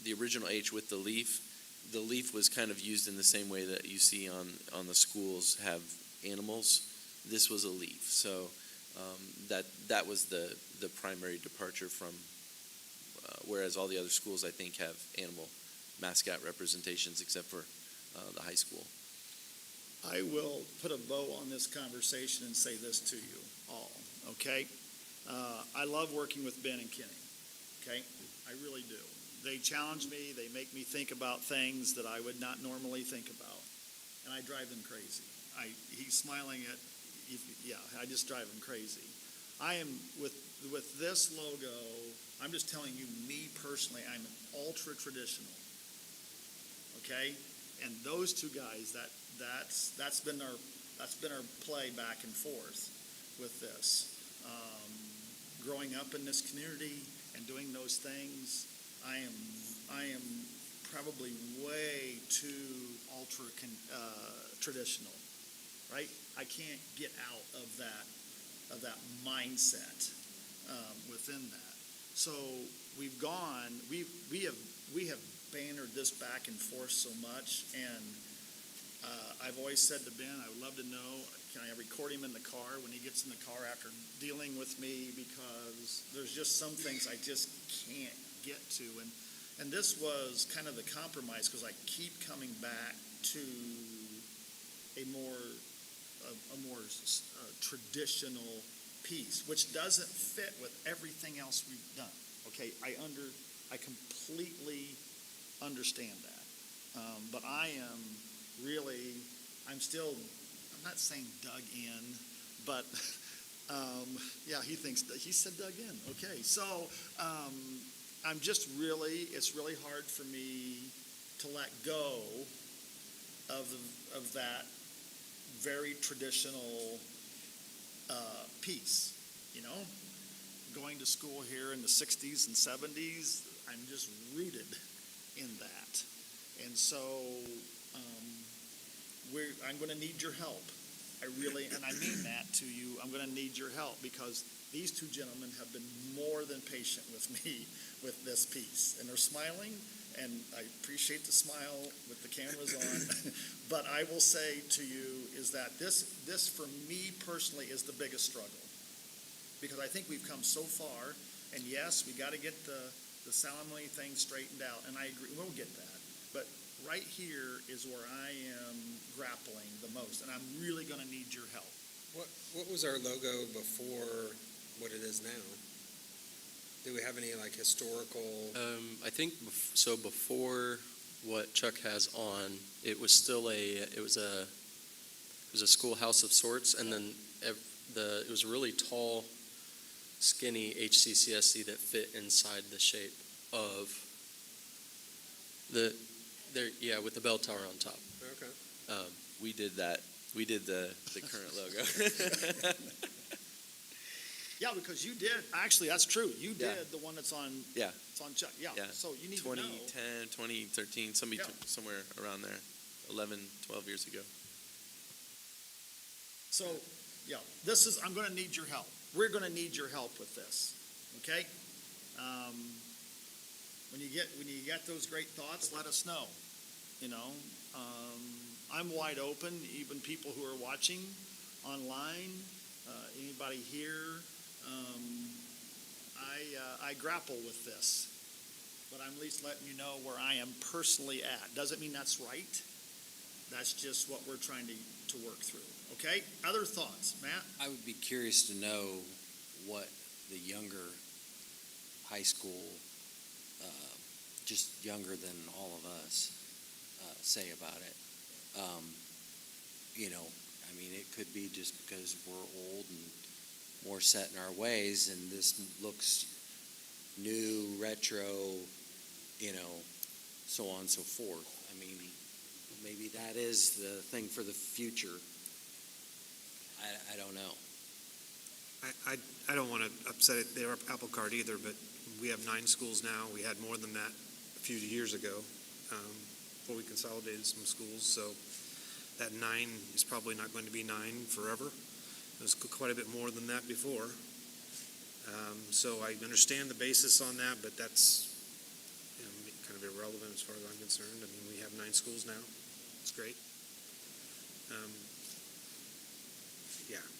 the original H with the leaf was kind of used in the same way that you see on the schools have animals. This was a leaf, so that was the primary departure from, whereas all the other schools I think have animal mascot representations except for the high school. I will put a bow on this conversation and say this to you all, okay? I love working with Ben and Kenny, okay? I really do. They challenge me. They make me think about things that I would not normally think about, and I drive them crazy. He's smiling at, I just drive him crazy. I am, with this logo, I'm just telling you, me personally, I'm an ultra traditional, okay? And those two guys, that's been our play back and forth with this. Growing up in this community and doing those things, I am probably way too ultra traditional, right? I can't get out of that mindset within that. So we have bannered this back and forth so much, and I've always said to Ben, I would love to know, can I record him in the car when he gets in the car after dealing with me, because there's just some things I just can't get to, and this was kind of the compromise, because I keep coming back to a more traditional piece, which doesn't fit with everything else we've done. Okay, I completely understand that, but I I'm not saying dug in, but, yeah, he said dug in. Okay, so, I'm just it's really hard for me to let go of that very traditional, piece, you know? Going to school here in the 60s and 70s, I'm just rooted in that. And so, I'm going to need your help. And I mean that to you, I'm going to need your help, because these two gentlemen have been more than patient with me with this piece. And they're smiling, and I appreciate the smile with the cameras on. But I will say to you is that this for me personally is the biggest struggle. Because I think we've come so far, and yes, we got to get the Salamonie thing straightened out, and I agree, we'll get that. But right here is where I am grappling the most, and I'm really going to need your help. What was our logo before what it is now? Do we have any like historical? I think so. Before what Chuck has on, it was still it was a schoolhouse of sorts, and then it was a really tall, skinny HCCSC that fit inside the shape of with the bell tower on top. Okay. We did that. We did the current logo. Yeah, because you did, actually, that's true. You Yeah. did the one that's on, Yeah. it's on Chuck, yeah. Yeah. So you need to know. 2010, 2013, Yeah. somewhere around there, 11, 12 years ago. So, yeah, I'm going to need your help. We're going to need your help with this, okay? When you get those great thoughts, let us know, you know? I'm wide open, even people who are watching online, anybody here. I grapple with this, but I'm at least letting you know where I am personally at. Doesn't mean that's right. That's just what we're trying to work through, okay? Other thoughts, Matt? I would be curious to know what the younger high school, just younger than all of us, say about it. I mean, it could be just because we're old and more set in our ways, and this looks new, retro, so on and so forth. I mean, maybe that is the thing for the future. I don't know. I don't want to upset their apple cart either, but we have 9 schools now. We had more than that a few years ago, before we consolidated some schools. So that 9 is probably not going to be 9 forever. It was quite a bit more than that before. So I understand the basis on that, but that's kind of irrelevant as far as I'm concerned. I mean, we have 9 schools now. It's great.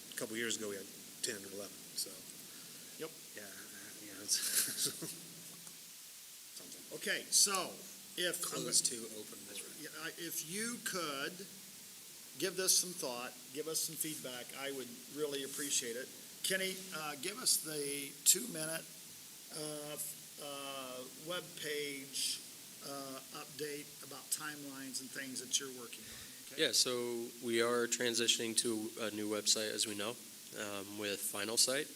A couple years ago we had 10 or 11. So. Yep. Yeah. It's something. Okay, so if Close to open. if you could give this some thought, give us some feedback, I would really appreciate it. Kenny, give us the 2-minute web page update about timelines and things that you're working on. Okay? Yeah, so we are transitioning to a new website, as we know, with Final Site.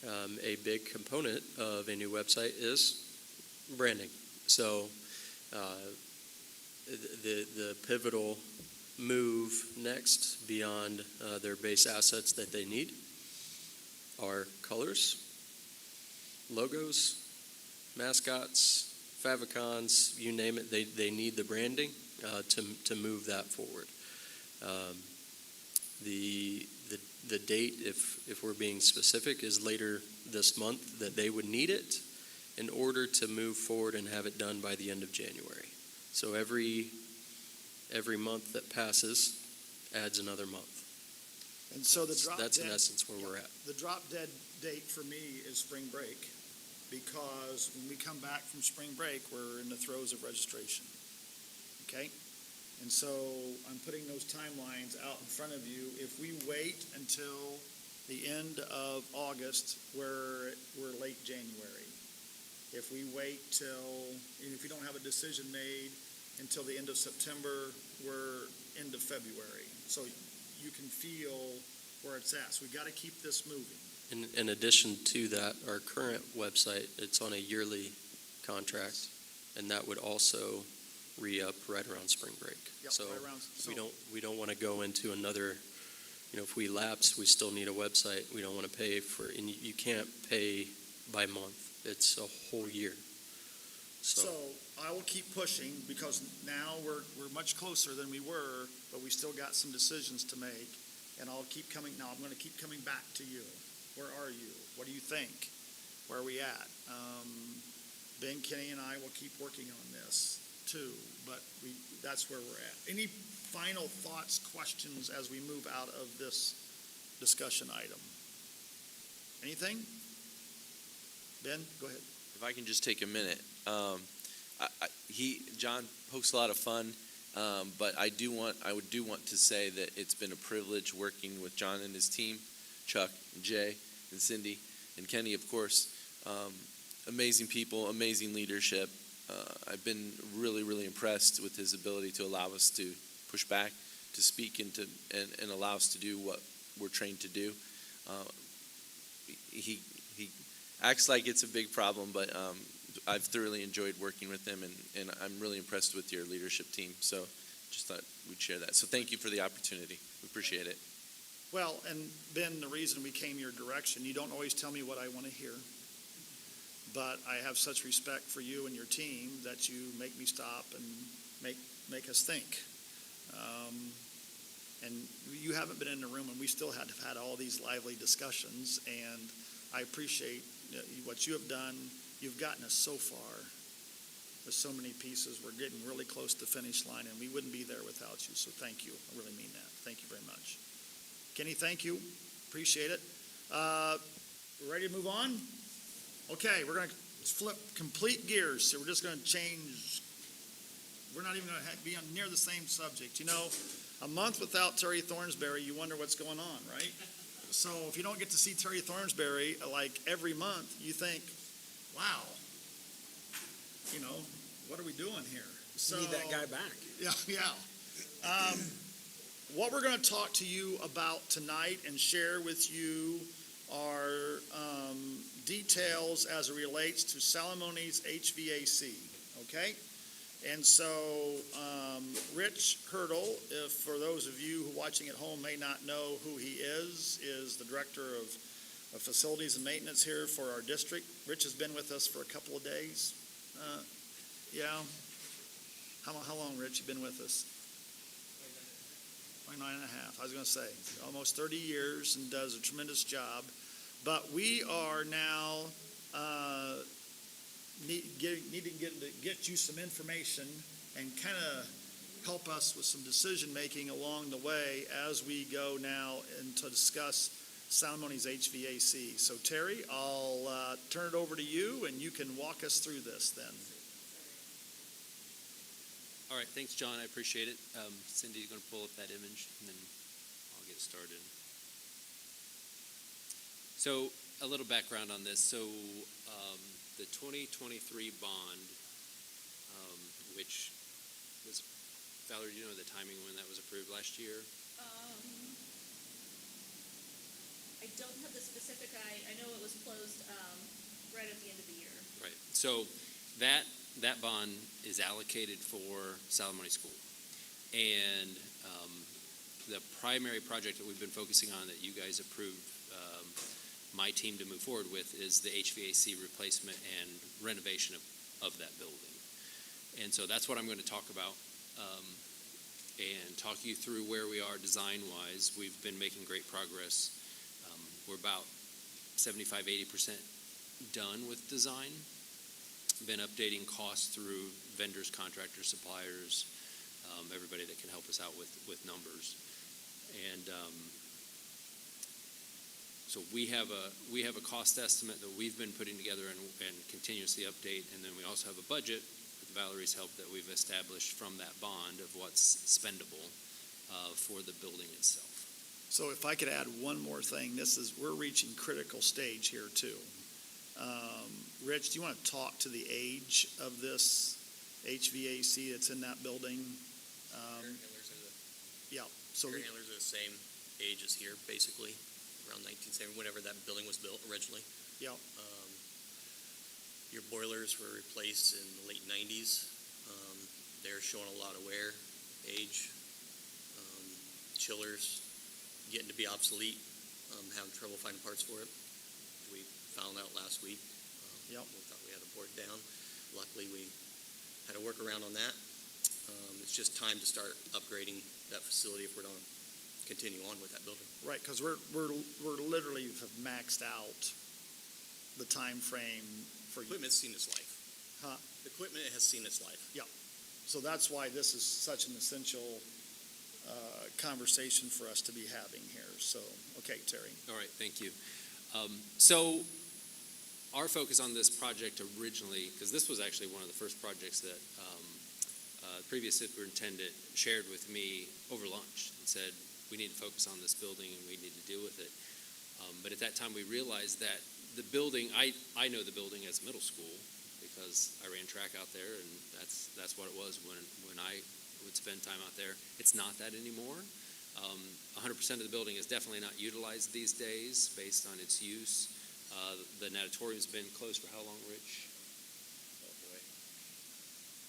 A big component of a new website is branding. So the pivotal move next beyond their base assets that they need are colors, logos, mascots, favicons, you name it. They need the branding to move that forward. The date, if we're being specific, is later this month that they would need it in order to move forward and have it done by the end of January. So every month that passes adds another month. And so that's in essence where we're at. The drop dead date for me is spring break, because when we come back from spring break, we're in the throes of registration. Okay? And so I'm putting those timelines out in front of you. If we wait until the end of August, we're late January. If we wait if you don't have a decision made until the end of September, we're end of February. so you can feel where it's at. So we got to keep this moving. In addition to that, our current website, it's on a yearly contract, and that would also re-up right around spring break. Yep, So right around- we don't want to go into another, if we lapse, we still need a website. We don't want to pay for, and you can't pay by month. It's a whole year. So I will keep pushing, because now we're much closer than we were, but we still got some decisions to make. And I'll keep coming, now I'm going to keep coming back to you. Where are you? What do you think? Where are we at? Ben, Kenny, and I will keep working on this too, but that's where we're at. Any final thoughts, questions as we move out of this discussion item? Anything? Ben, go ahead. If I can just take a minute. John pokes a lot of fun, but I do want to say that it's been a privilege working with John and his team, Chuck, and Jay, and Cindy, and Kenny, of course. Amazing people, amazing leadership. I've been really, really impressed with his ability to allow us to push back, to speak, and allow us to do what we're trained to do. He acts like it's a big problem, but I've thoroughly enjoyed working with him, and I'm really impressed with your leadership team. So just thought we'd share that. So thank you for the opportunity. We appreciate it. Well, and Ben, the reason we came your direction, you don't always tell me what I want to hear, but I have such respect for you and your team that you make me stop and make us think. And you haven't been in the room, and we still have had all these lively discussions, and I appreciate what you have done. You've gotten us so far with so many pieces. We're getting really close to the finish line, and we wouldn't be there without you, so thank you. I really mean that. Thank you very much. Kenny, thank you. Appreciate it. We're ready to move on? Okay, we're going to flip complete gears, so we're just going to change. We're not even going to be on near the same subject. A month without Terry Thornsberry, you wonder what's going on, right? So if you don't get to see Terry Thornsberry like every month, you think, wow, what are we doing here? So, Need that guy back. Yeah. What we're going to talk to you about tonight and share with you are details as it relates to Salamonie's HVAC, okay? And so Rich Hurdle, if for those of you who are watching at home may not know who he is the Director of Facilities and Maintenance here for our district. Rich has been with us for a couple of days. Yeah. How long, Rich, you been with us? 29 and a half. I was going to say almost 30 years and does a tremendous job. But we are now needing to get you some information and kind of help us with some decision making along the way as we go now and to discuss Salamonie's HVAC. So Terry, I'll turn it over to you and you can walk us through this then. All right, thanks, John. I appreciate it. Cindy's going to pull up that image, and then I'll get started. So, a little background on this. So, the 2023 bond, which was, Valerie, do you know the timing when that was approved last year? I don't have the specific. I know it was closed right at the end of the year. Right. So, that bond is allocated for Salamonie School. And the primary project that we've been focusing on that you guys approved my team to move forward with is the HVAC replacement and renovation of that building. And so that's what I'm going to talk about and talk you through where we are design-wise. We've been making great progress. We're about 75-80% done with design. Been updating costs through vendors, contractors, suppliers, everybody that can help us out with numbers. And so we have a cost estimate that we've been putting together and continuously update, and then we also have a budget with Valerie's help that we've established from that bond of what's spendable for the building itself. So if I could add one more thing, we're reaching critical stage here too. Rich, do you want to talk to the age of this HVAC that's in that building? Yeah. So Air handlers are the same age as here, basically, around 1970, whenever that building was built originally. Yep. Your boilers were replaced in the late 90s. They're showing a lot of wear, age. Chillers getting to be obsolete, having trouble finding parts for it. We found out last week. Yep. We thought we had a board down. Luckily, we had a workaround on that. It's just time to start upgrading that facility if we're going to continue on with that building. Right, because we're literally have maxed out the time frame for. Equipment's seen its life. Huh? The equipment has seen its life. So that's why this is such an essential conversation for us to be having here. So, okay, Terry. All right, thank you. So our focus on this project originally, because this was actually one of the first projects that the previous superintendent shared with me over lunch and said, we need to focus on this building and we need to deal with it. But at that time, we realized that the building, I know the building as middle school because I ran track out there, and that's what it was when I would spend time out there. It's not that anymore. 100% of the building is definitely not utilized these days based on its use. The natatorium's been closed for how long, Rich? Oh, boy.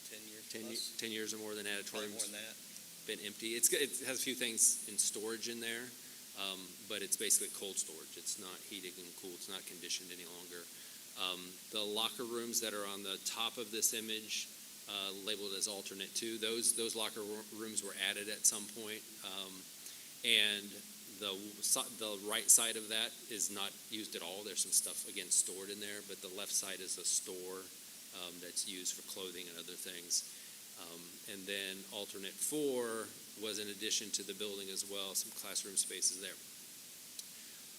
10 years 10, plus? 10 years or more. The Probably natatorium's more than that. been empty. It has a few things in storage in there, but it's basically cold storage. It's not heated and cooled. It's not conditioned any longer. The locker rooms that are on the top of this image, labeled as alternate 2, those locker rooms were added at some point, and the right side of that is not used at all. There's some stuff again stored in there, but the left side is a store that's used for clothing and other things. And then alternate 4 was in addition to the building as well, some classroom spaces there.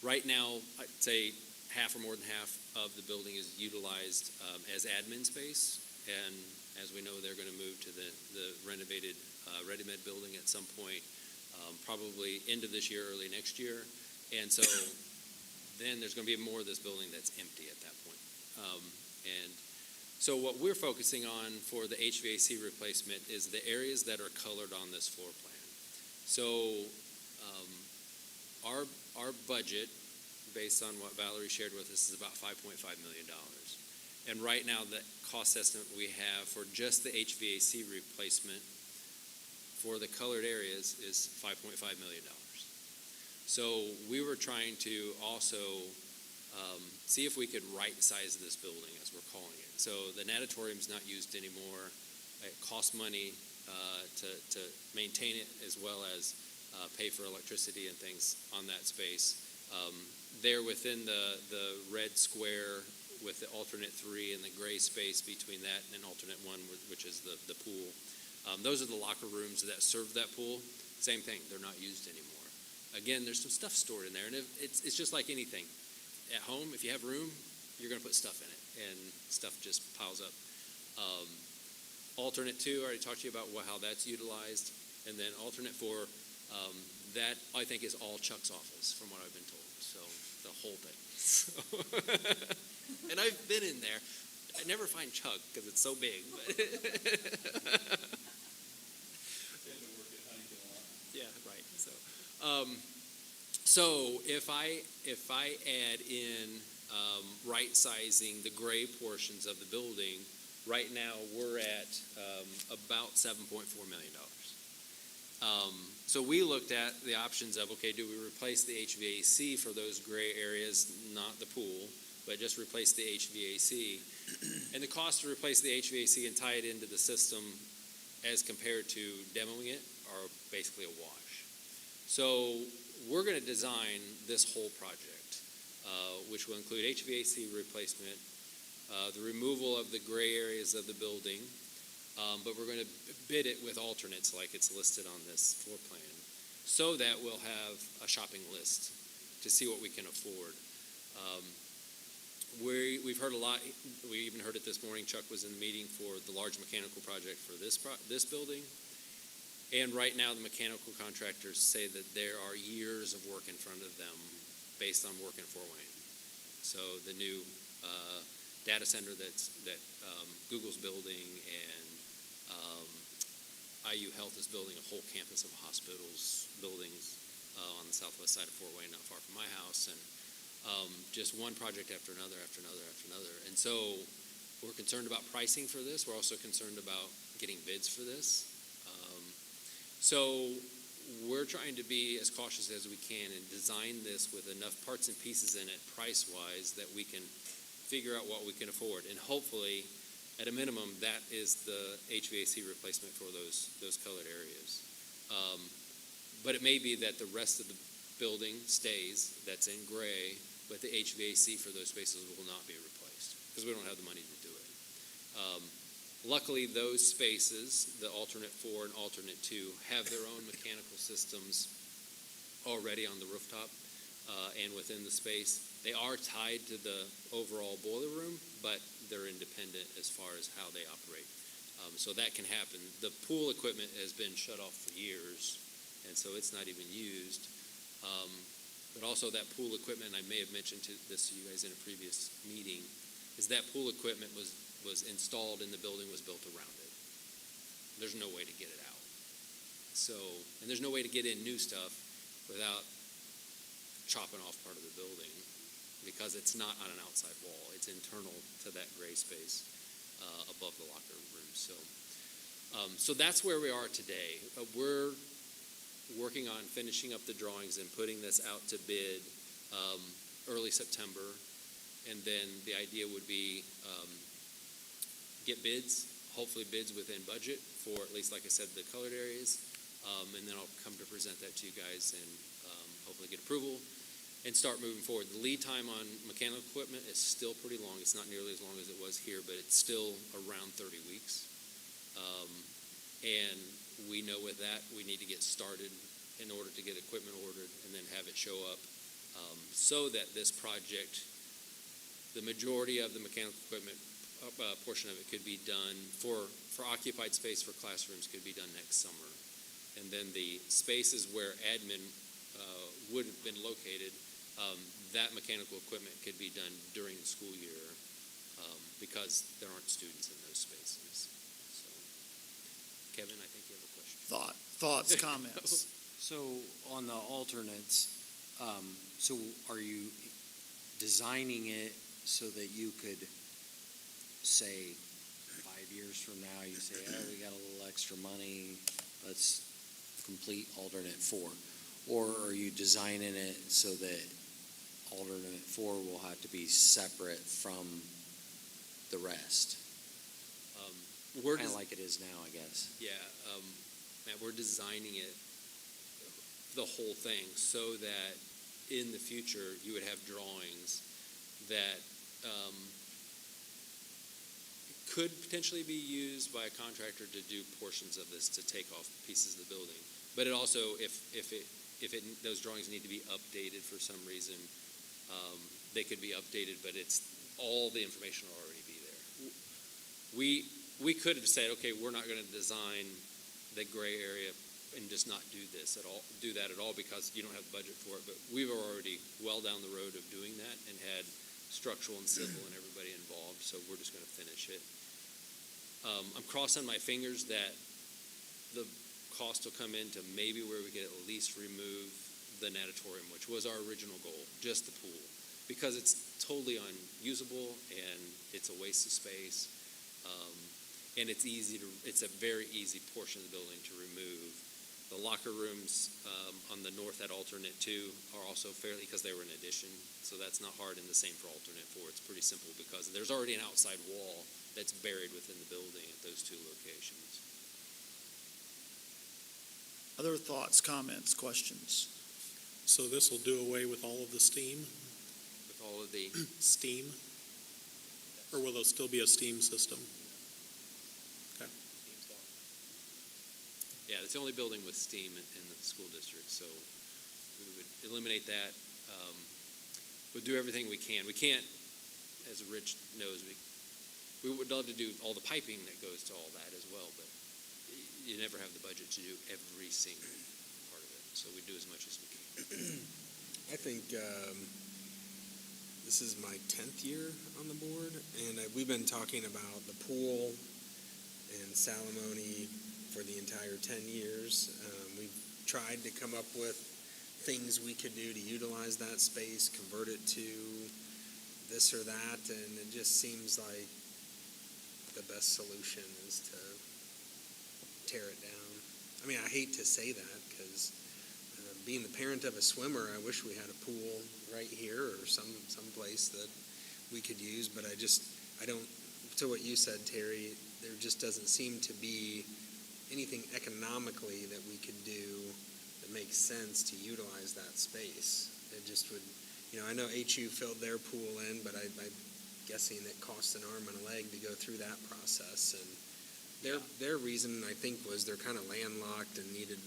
Right now, I'd say half or more than half of the building is utilized as admin space, and as we know, they're going to move to the renovated ReadyMed building at some point, probably end of this year, early next year. And so then there's going to be more of this building that's empty at that point. And so what we're focusing on for the HVAC replacement is the areas that are colored on this floor plan. So our budget, based on what Valerie shared with us, is about $5.5 million. And right now, the cost estimate we have for just the HVAC replacement for the colored areas is $5.5 million. So we were trying to also see if we could right-size this building, as we're calling it. So the natatorium's not used anymore. It costs money to maintain it, as well as pay for electricity and things on that space. There within the red square with the alternate 3 and the gray space between that and alternate 1, which is the pool. Those are the locker rooms that serve that pool. Same thing, they're not used anymore. Again, there's some stuff stored in there, and it's just like anything. At home, if you have room, you're going to put stuff in it, and stuff just piles up. Alternate 2, I already talked to you about how that's utilized, and then alternate 4, that I think is all Chuck's office, from what I've been told. So the whole thing. And I've been in there. I never find Chuck because it's so big. But yeah, right. So if I add in right sizing the gray portions of the building, right now we're at about $7.4 million. So we looked at the options of, okay, do we replace the HVAC for those gray areas, not the pool, but just replace the HVAC? And the cost to replace the HVAC and tie it into the system as compared to demoing it are basically a wash. So we're going to design this whole project, which will include HVAC replacement, the removal of the gray areas of the building, but we're going to bid it with alternates like it's listed on this floor plan, so that we'll have a shopping list to see what we can afford. We've heard a lot. We even heard it this morning. Chuck was in the meeting for the large mechanical project for this building. And right now, the mechanical contractors say that there are years of work in front of them based on work in Fort Wayne. So the new data center that Google's building, and IU Health is building a whole campus of hospitals, buildings on the southwest side of Fort Wayne, not far from my house, and just one project after another, after another, after another. And so we're concerned about pricing for this. We're also concerned about getting bids for this. So we're trying to be as cautious as we can and design this with enough parts and pieces in it, price-wise, that we can figure out what we can afford. And hopefully, at a minimum, that is the HVAC replacement for those colored areas. But it may be that the rest of the building stays, that's in gray, but the HVAC for those spaces will not be replaced because we don't have the money to do it. Luckily, those spaces, the alternate 4 and alternate 2, have their own mechanical systems already on the rooftop and within the space. They are tied to the overall boiler room, but they're independent as far as how they operate. So that can happen. The pool equipment has been shut off for years, and so it's not even used. But also that pool equipment, I may have mentioned this to you guys in a previous meeting, is that pool equipment was installed in the building, was built around it. There's no way to get it out. So, and there's no way to get in new stuff without chopping off part of the building because it's not on an outside wall. It's internal to that gray space above the locker room. So that's where we are today. We're working on finishing up the drawings and putting this out to bid early September. And then the idea would be get bids, hopefully bids within budget for at least, like I said, the colored areas. And then I'll come to present that to you guys and hopefully get approval and start moving forward. The lead time on mechanical equipment is still pretty long. It's not nearly as long as it was here, but it's still around 30 weeks. And we know with that, we need to get started in order to get equipment ordered and then have it show up so that this project, the majority of the mechanical equipment portion of it could be done for occupied space for classrooms could be done next summer. And then the spaces where admin would have been located, that mechanical equipment could be done during the school year because there aren't students in those spaces. So, Kevin, I think you have a question. Thoughts, comments? So on the alternates, so are you designing it so that you could say 5 years from now, you say, oh, we got a little extra money, let's complete alternate 4? Or are you designing it so that alternate 4 will have to be separate from the rest? Kind of like it is now, I guess. Yeah, Matt, we're designing it, the whole thing, so that in the future you would have drawings that could potentially be used by a contractor to do portions of this, to take off pieces of the building. But it also, if those drawings need to be updated for some reason, they could be updated, but it's all the information will already be there. We could have said, okay, we're not going to design the gray area and just not do that at all because you don't have the budget for it. But we were already well down the road of doing that and had structural and civil and everybody involved, so we're just going to finish it. I'm crossing my fingers that the cost will come into maybe where we could at least remove the natatorium, which was our original goal, just the pool, because it's totally unusable and it's a waste of space. And it's a very easy portion of the building to remove. The locker rooms on the north at alternate 2 are also fairly, because they were an addition, so that's not hard, and the same for alternate 4. It's pretty simple because there's already an outside wall that's buried within the building at those 2 locations. Other thoughts, comments, questions? So this will do away with all of the steam? With all of the Steam? Or will there still be a steam system? Yeah, it's the only building with steam in the school district, so we would eliminate that. We'll do everything we can. We can't, as Rich knows, we would love to do all the piping that goes to all that as well, but you never have the budget to do every single part of it, so we do as much as we can. I think this is my 10th year on the board, and we've been talking about the pool and Salamonie for the entire 10 years. We've tried to come up with things we could do to utilize that space, convert it to this or that, and it just seems like the best solution is to tear it down. I mean, I hate to say that because being the parent of a swimmer, I wish we had a pool right here or some place that we could use, but I don't, to what you said, Terry, there just doesn't seem to be anything economically that we could do that makes sense to utilize that space. It just would, I know HU filled their pool in, but I'm guessing it cost an arm and a leg to go through that process. And their reason, I think, was they're kind of landlocked and needed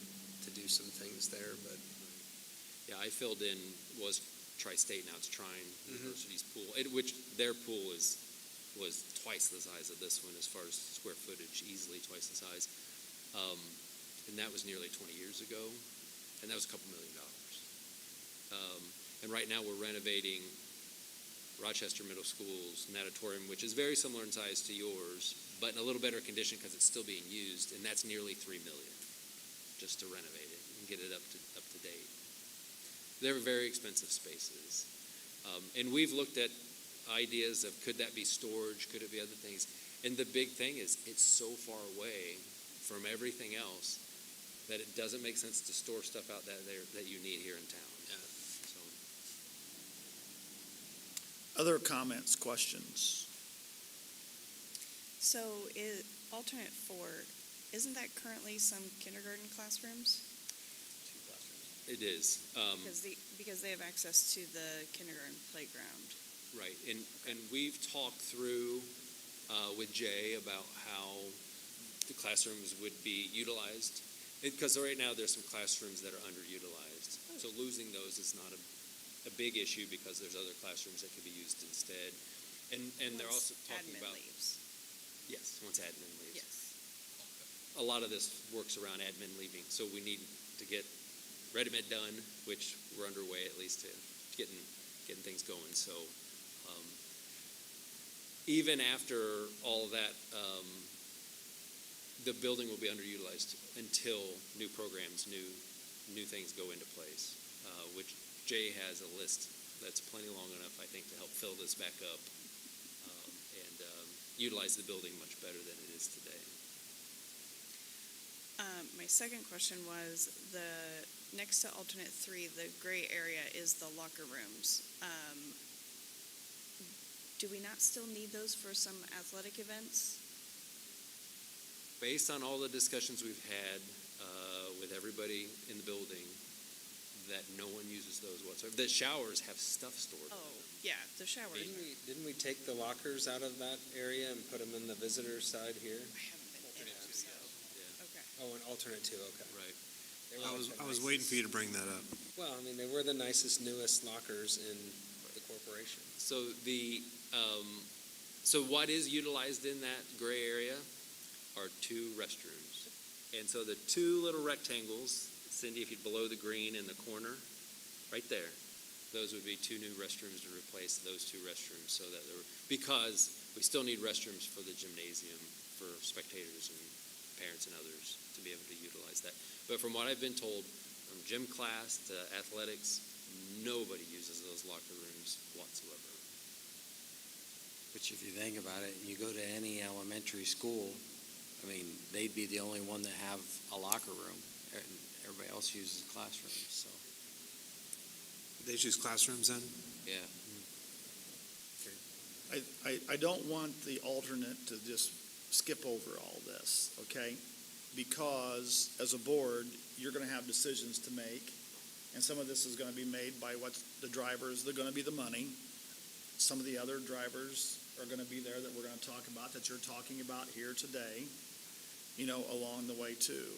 to do some things there. But Yeah, I filled in, was Tri-State, now it's Trine University's pool, which their pool was twice the size of this one as far as square footage, easily twice the size. And that was nearly 20 years ago, and that was a couple $1 million. And right now we're renovating Rochester Middle School's natatorium, which is very similar in size to yours, but in a little better condition because it's still being used, and that's nearly $3 million just to renovate it and get it up to date. They're very expensive spaces. And we've looked at ideas of could that be storage, could it be other things? And the big thing is it's so far away from everything else that it doesn't make sense to store stuff out that you need here in town. Yeah. So. Other comments, questions? So alternate 4, isn't that currently some kindergarten classrooms? It is. Because they have access to the kindergarten playground. Right, and we've talked through with Jay about how the classrooms would be utilized, because right now there's some classrooms that are underutilized. So losing those is not a big issue because there's other classrooms that could be used instead. And they're also talking about leaves. Yes, once admin leaves. Yes. A lot of this works around admin leaving, so we need to get Redmit done, which we're underway at least to getting things going. So even after all of that, the building will be underutilized until new programs, new things go into place, which Jay has a list that's plenty long enough, I think, to help fill this back up and utilize the building much better than it is today. My second question was next to alternate 3, the gray area is the locker rooms. Do we not still need those for some athletic events? Based on all the discussions we've had with everybody in the building, that no one uses those whatsoever. The showers have stuff stored. Oh, yeah, the showers. didn't we take the lockers out of that area and put them in the visitor side here? I haven't been in them, so. Yeah. Okay. Oh, an alternate 2, okay. Right. They were like the I was waiting for you to bring that up. Well, I mean, they were the nicest, newest lockers in the corporation. So so what is utilized in that gray area are 2 restrooms. And so the 2 little rectangles, Cindy, if you below the green in the corner, right there, those would be 2 new restrooms to replace those 2 restrooms so that because we still need restrooms for the gymnasium for spectators and parents and others to be able to utilize that. But from what I've been told, from gym class to athletics, nobody uses those locker rooms whatsoever. Which if you think about it, you go to any elementary school, I mean, they'd be the only one that have a locker room. Everybody else uses classrooms, so, They choose classrooms then? yeah. I don't want the alternate to just skip over all this, okay? Because as a board, you're going to have decisions to make, and some of this is going to be made by what the drivers, they're going to be the money. Some of the other drivers are going to be there that we're going to talk about, that you're talking about here today, along the way too.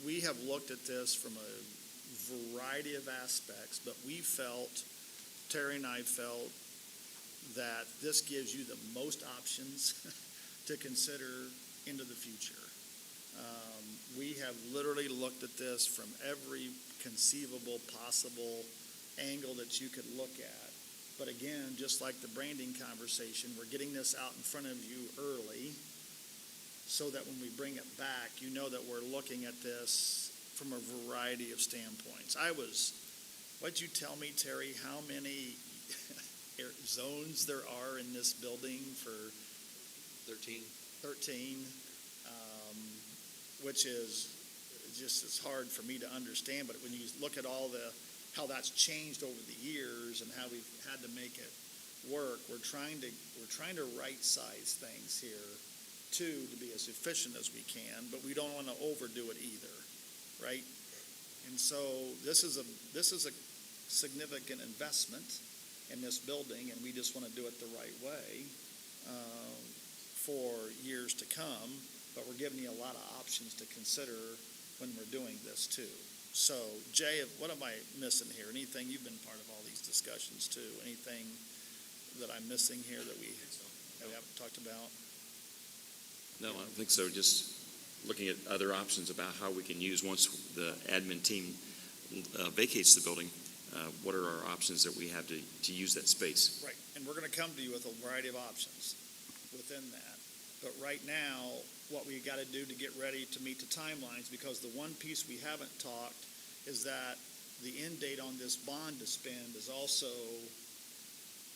We have looked at this from a variety of aspects, but Terry and I felt that this gives you the most options to consider into the future. We have literally looked at this from every conceivable possible angle that you could look at. But again, just like the branding conversation, we're getting this out in front of you early so that when we bring it back, you know that we're looking at this from a variety of standpoints. What'd you tell me, Terry, how many zones there are in this building for 13. 13, which is just, it's hard for me to understand, but when you look at how that's changed over the years and how we've had to make it work, we're trying to right-size things here too, to be as efficient as we can, but we don't want to overdo it either, right? And so this is a significant investment in this building, and we just want to do it the right way for years to come, but we're giving you a lot of options to consider when we're doing this too. So, Jay, what am I missing here? Anything, you've been part of all these discussions too, anything that I'm missing here that we haven't talked about? No, I don't think so. Just looking at other options about how we can use, once the admin team vacates the building, what are our options that we have to use that space? Right, and we're going to come to you with a variety of options within that. But right now, what we got to do to get ready to meet the timelines, because the one piece we haven't talked is that the end date on this bond to spend is also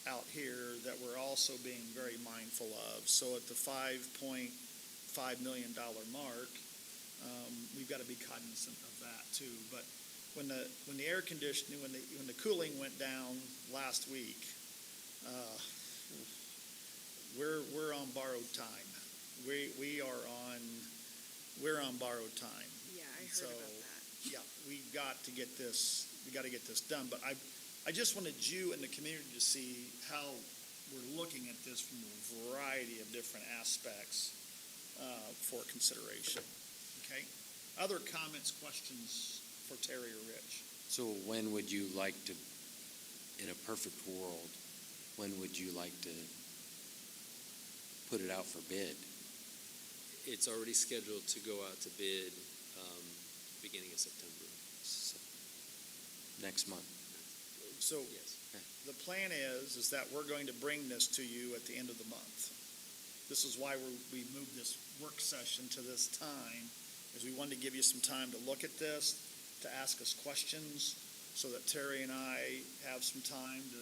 out here that we're also being very mindful of. So at the $5.5 million mark, we've got to be cognizant of that too. But when the air conditioning, when the cooling went down last week, we're on borrowed time. We're on borrowed time. Yeah, I heard So, about that. yeah, we got to get this done. But I just wanted you and the community to see how we're looking at this from a variety of different aspects for consideration. Okay? Other comments, questions for Terry or Rich? So when would you like to, in a perfect world, when would you like to put it out for bid? It's already scheduled to go out to bid beginning of September. So, next month. So Yes. the plan is that we're going to bring this to you at the end of the month. This is why we moved this work session to this time, is we wanted to give you some time to look at this, to ask us questions, so that Terry and I have some time to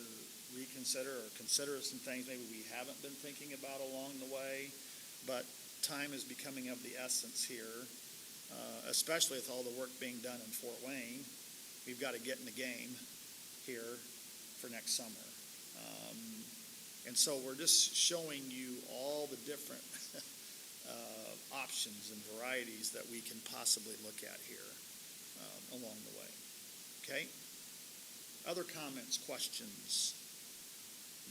reconsider or consider some things maybe we haven't been thinking about along the way. But time is becoming of the essence here, especially with all the work being done in Fort Wayne. We've got to get in the game here for next summer. And so we're just showing you all the different options and varieties that we can possibly look at here along the way. Okay? Other comments, questions?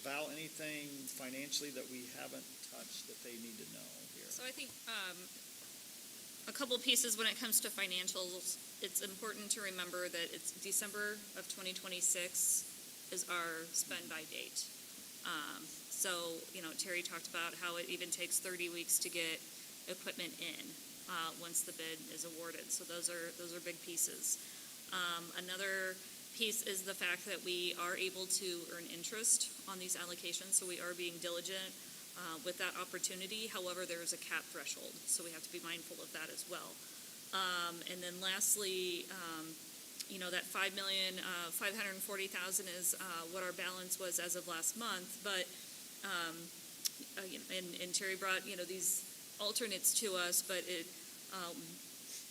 Val, anything financially that we haven't touched that they need to know here? So I think a couple pieces when it comes to financials. It's important to remember that it's December of 2026 is our spend by date. So, Terry talked about how it even takes 30 weeks to get equipment in once the bid is awarded. So those are big pieces. Another piece is the fact that we are able to earn interest on these allocations, so we are being diligent with that opportunity. However, there is a cap threshold, so we have to be mindful of that as well. And then lastly, that $5,540,000 is what our balance was as of last month. But and Terry brought these alternates to us, but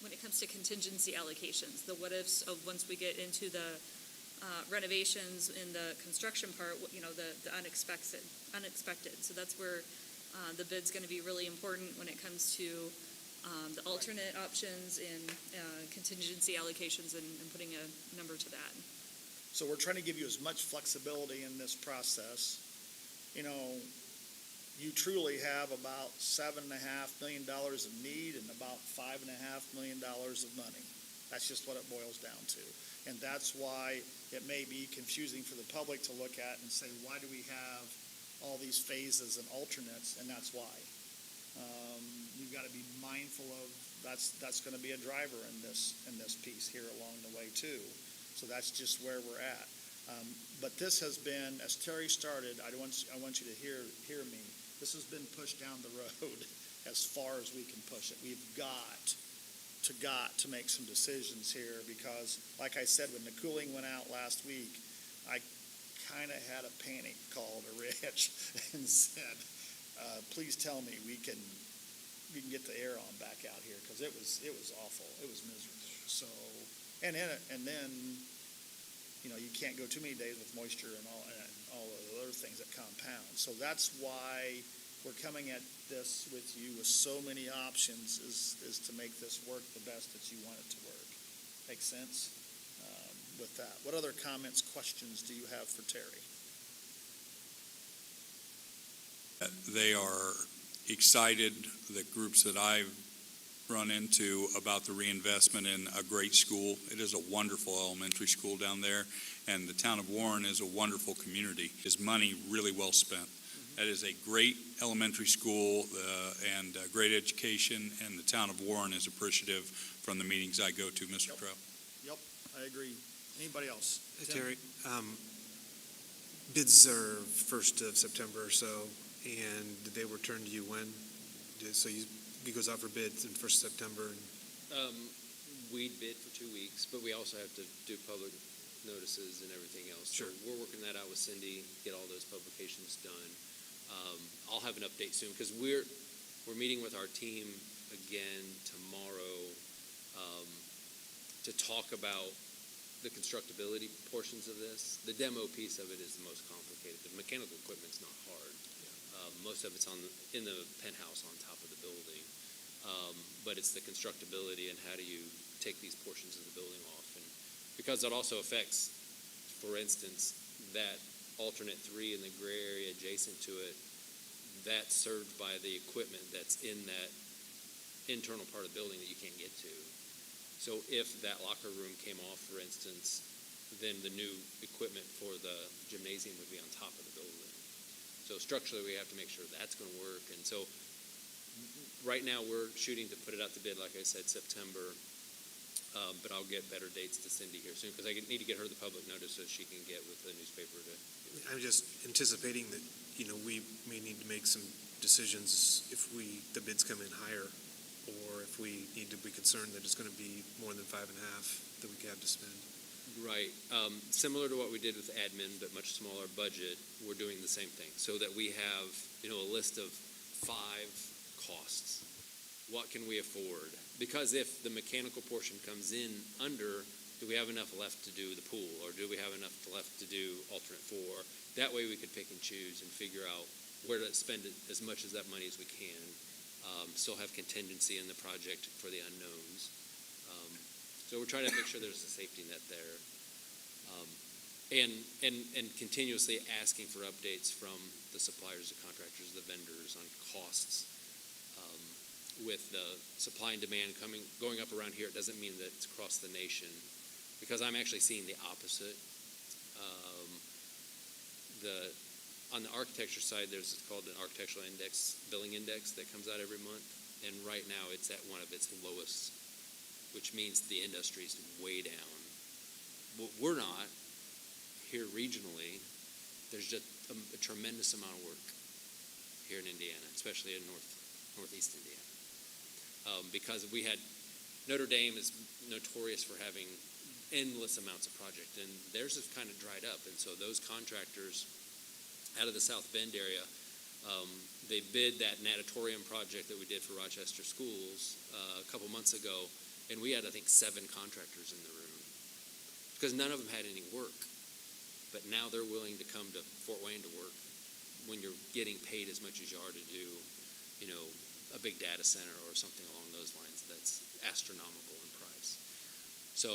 when it comes to contingency allocations, the what ifs of once we get into the renovations in the construction part, the unexpected. So that's where the bid's going to be really important when it comes to the alternate options and contingency allocations and putting a number to that. So we're trying to give you as much flexibility in this process. You truly have about $7.5 million of need and about $5.5 million of money. That's just what it boils down to. And that's why it may be confusing for the public to look at and say, why do we have all these phases and alternates? And that's why. You've got to be mindful of that's going to be a driver in this piece here along the way too. So that's just where we're at. But this has been, as Terry started, I want you to hear me. This has been pushed down the road as far as we can push it. We've got to make some decisions here because, like I said, when the cooling went out last week, I kind of had a panic call to Rich and said, please tell me we can get the air on back out here because it was awful. It was miserable. So, and then, you know, you can't go too many days with moisture and all of the other things that compound. So that's why we're coming at this with you with so many options is to make this work the best that you want it to work. Make sense? With that, what other comments, questions do you have for Terry? They are excited, the groups that I've run into, about the reinvestment in a great school. It is a wonderful elementary school down there, and the town of Warren is a wonderful community. Is money really well spent. That is a great elementary school and great education, and the town of Warren is appreciative from the meetings I go to, Mr. Crow. Yep, I agree. Anybody else? Hey, Terry, bids are 1st of September or so, and they were turned to you when? So it goes out for bids in 1st of September. We bid for 2 weeks, but we also have to do public notices and everything else. Sure. So we're working that out with Cindy, get all those publications done. I'll have an update soon because we're meeting with our team again tomorrow to talk about the constructability portions of this. The demo piece of it is the most complicated. The mechanical equipment's not hard. Most of it's in the penthouse on top of the building. But it's the constructability and how do you take these portions of the building off. And because that also affects, for instance, that alternate 3 in the gray area adjacent to it, that's served by the equipment that's in that internal part of the building that you can't get to. So if that locker room came off, for instance, then the new equipment for the gymnasium would be on top of the building. So structurally, we have to make sure that's going to work. And so right now, we're shooting to put it out to bid, like I said, September. But I'll get better dates to Cindy here soon because I need to get her the public notice so she can get with the newspaper to. I'm just anticipating that, you know, we may need to make some decisions if the bids come in higher, or if we need to be concerned that it's going to be more than 5.5 that we have to spend. Right. Similar to what we did with admin, but much smaller budget, we're doing the same thing so that we have, you know, a list of 5 costs. What can we afford? Because if the mechanical portion comes in under, do we have enough left to do the pool, or do we have enough left to do alternate 4? That way we could pick and choose and figure out where to spend as much of that money as we can. Still have contingency in the project for the unknowns. So we're trying to make sure there's a safety net there. And continuously asking for updates from the suppliers, the contractors, the vendors on costs. With the supply and demand going up around here, it doesn't mean that it's across the nation, because I'm actually seeing the opposite. On the architecture side, there's called an architectural index, billing index that comes out every month, and right now it's at one of its lowest, which means the industry's way down. But we're not here regionally. There's just a tremendous amount of work here in Indiana, especially in northeast Indiana. Because we had, Notre Dame is notorious for having endless amounts of project, and theirs have kind of dried up. And so those contractors out of the South Bend area, they bid that natatorium project that we did for Rochester schools a couple months ago, and we had, I think, 7 contractors in the room because none of them had any work. But now they're willing to come to Fort Wayne to work when you're getting paid as much as you are to do, you know, a big data center or something along those lines that's astronomical in price. So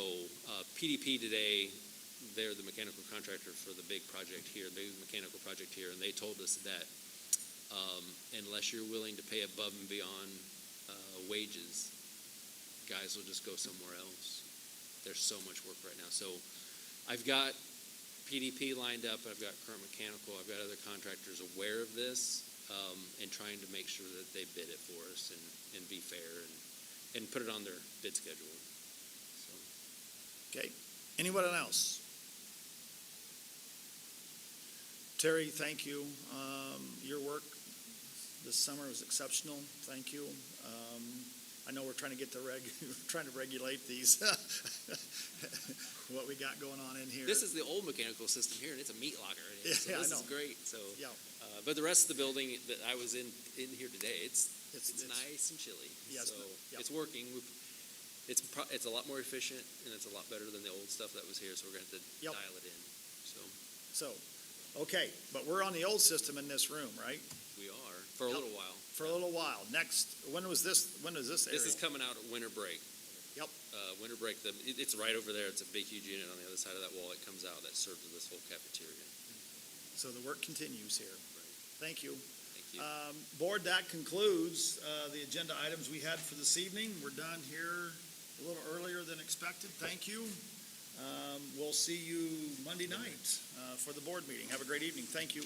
PDP today, they're the mechanical contractor for the big project here, the big mechanical project here, and they told us that unless you're willing to pay above and beyond wages, guys will just go somewhere else. There's so much work right now. So I've got PDP lined up, I've got current mechanical, I've got other contractors aware of this, and trying to make sure that they bid it for us and be fair and put it on their bid schedule. So. Okay. Anyone else? Terry, thank you. Your work this summer. It was exceptional. Thank you. I know we're trying to get the trying to regulate these, what we got going on in here. This is the old mechanical system here, and it's a meat locker. Yeah, So I this know. is great. So, Yeah. but the rest of the building that I was in here today, it's It's nice and chilly. Yes, So yeah. it's working. It's a lot more efficient, and it's a lot better than the old stuff that was here. So we're going to have to Yep. dial it in. So Okay, but we're on the old system in this room, right? we are for a Yep. little while. For a little while. Next, when is this area? This is coming out at winter break. Yep. Winter break. It's right over there. It's a big, huge unit on the other side of that wall. It comes out that serves this whole cafeteria. So the work continues here. Thank you. Thank you. Board, that concludes the agenda items we had for this evening. We're done here a little earlier than expected. Thank you. We'll see you Monday night for the board meeting. Have a great evening. Thank you.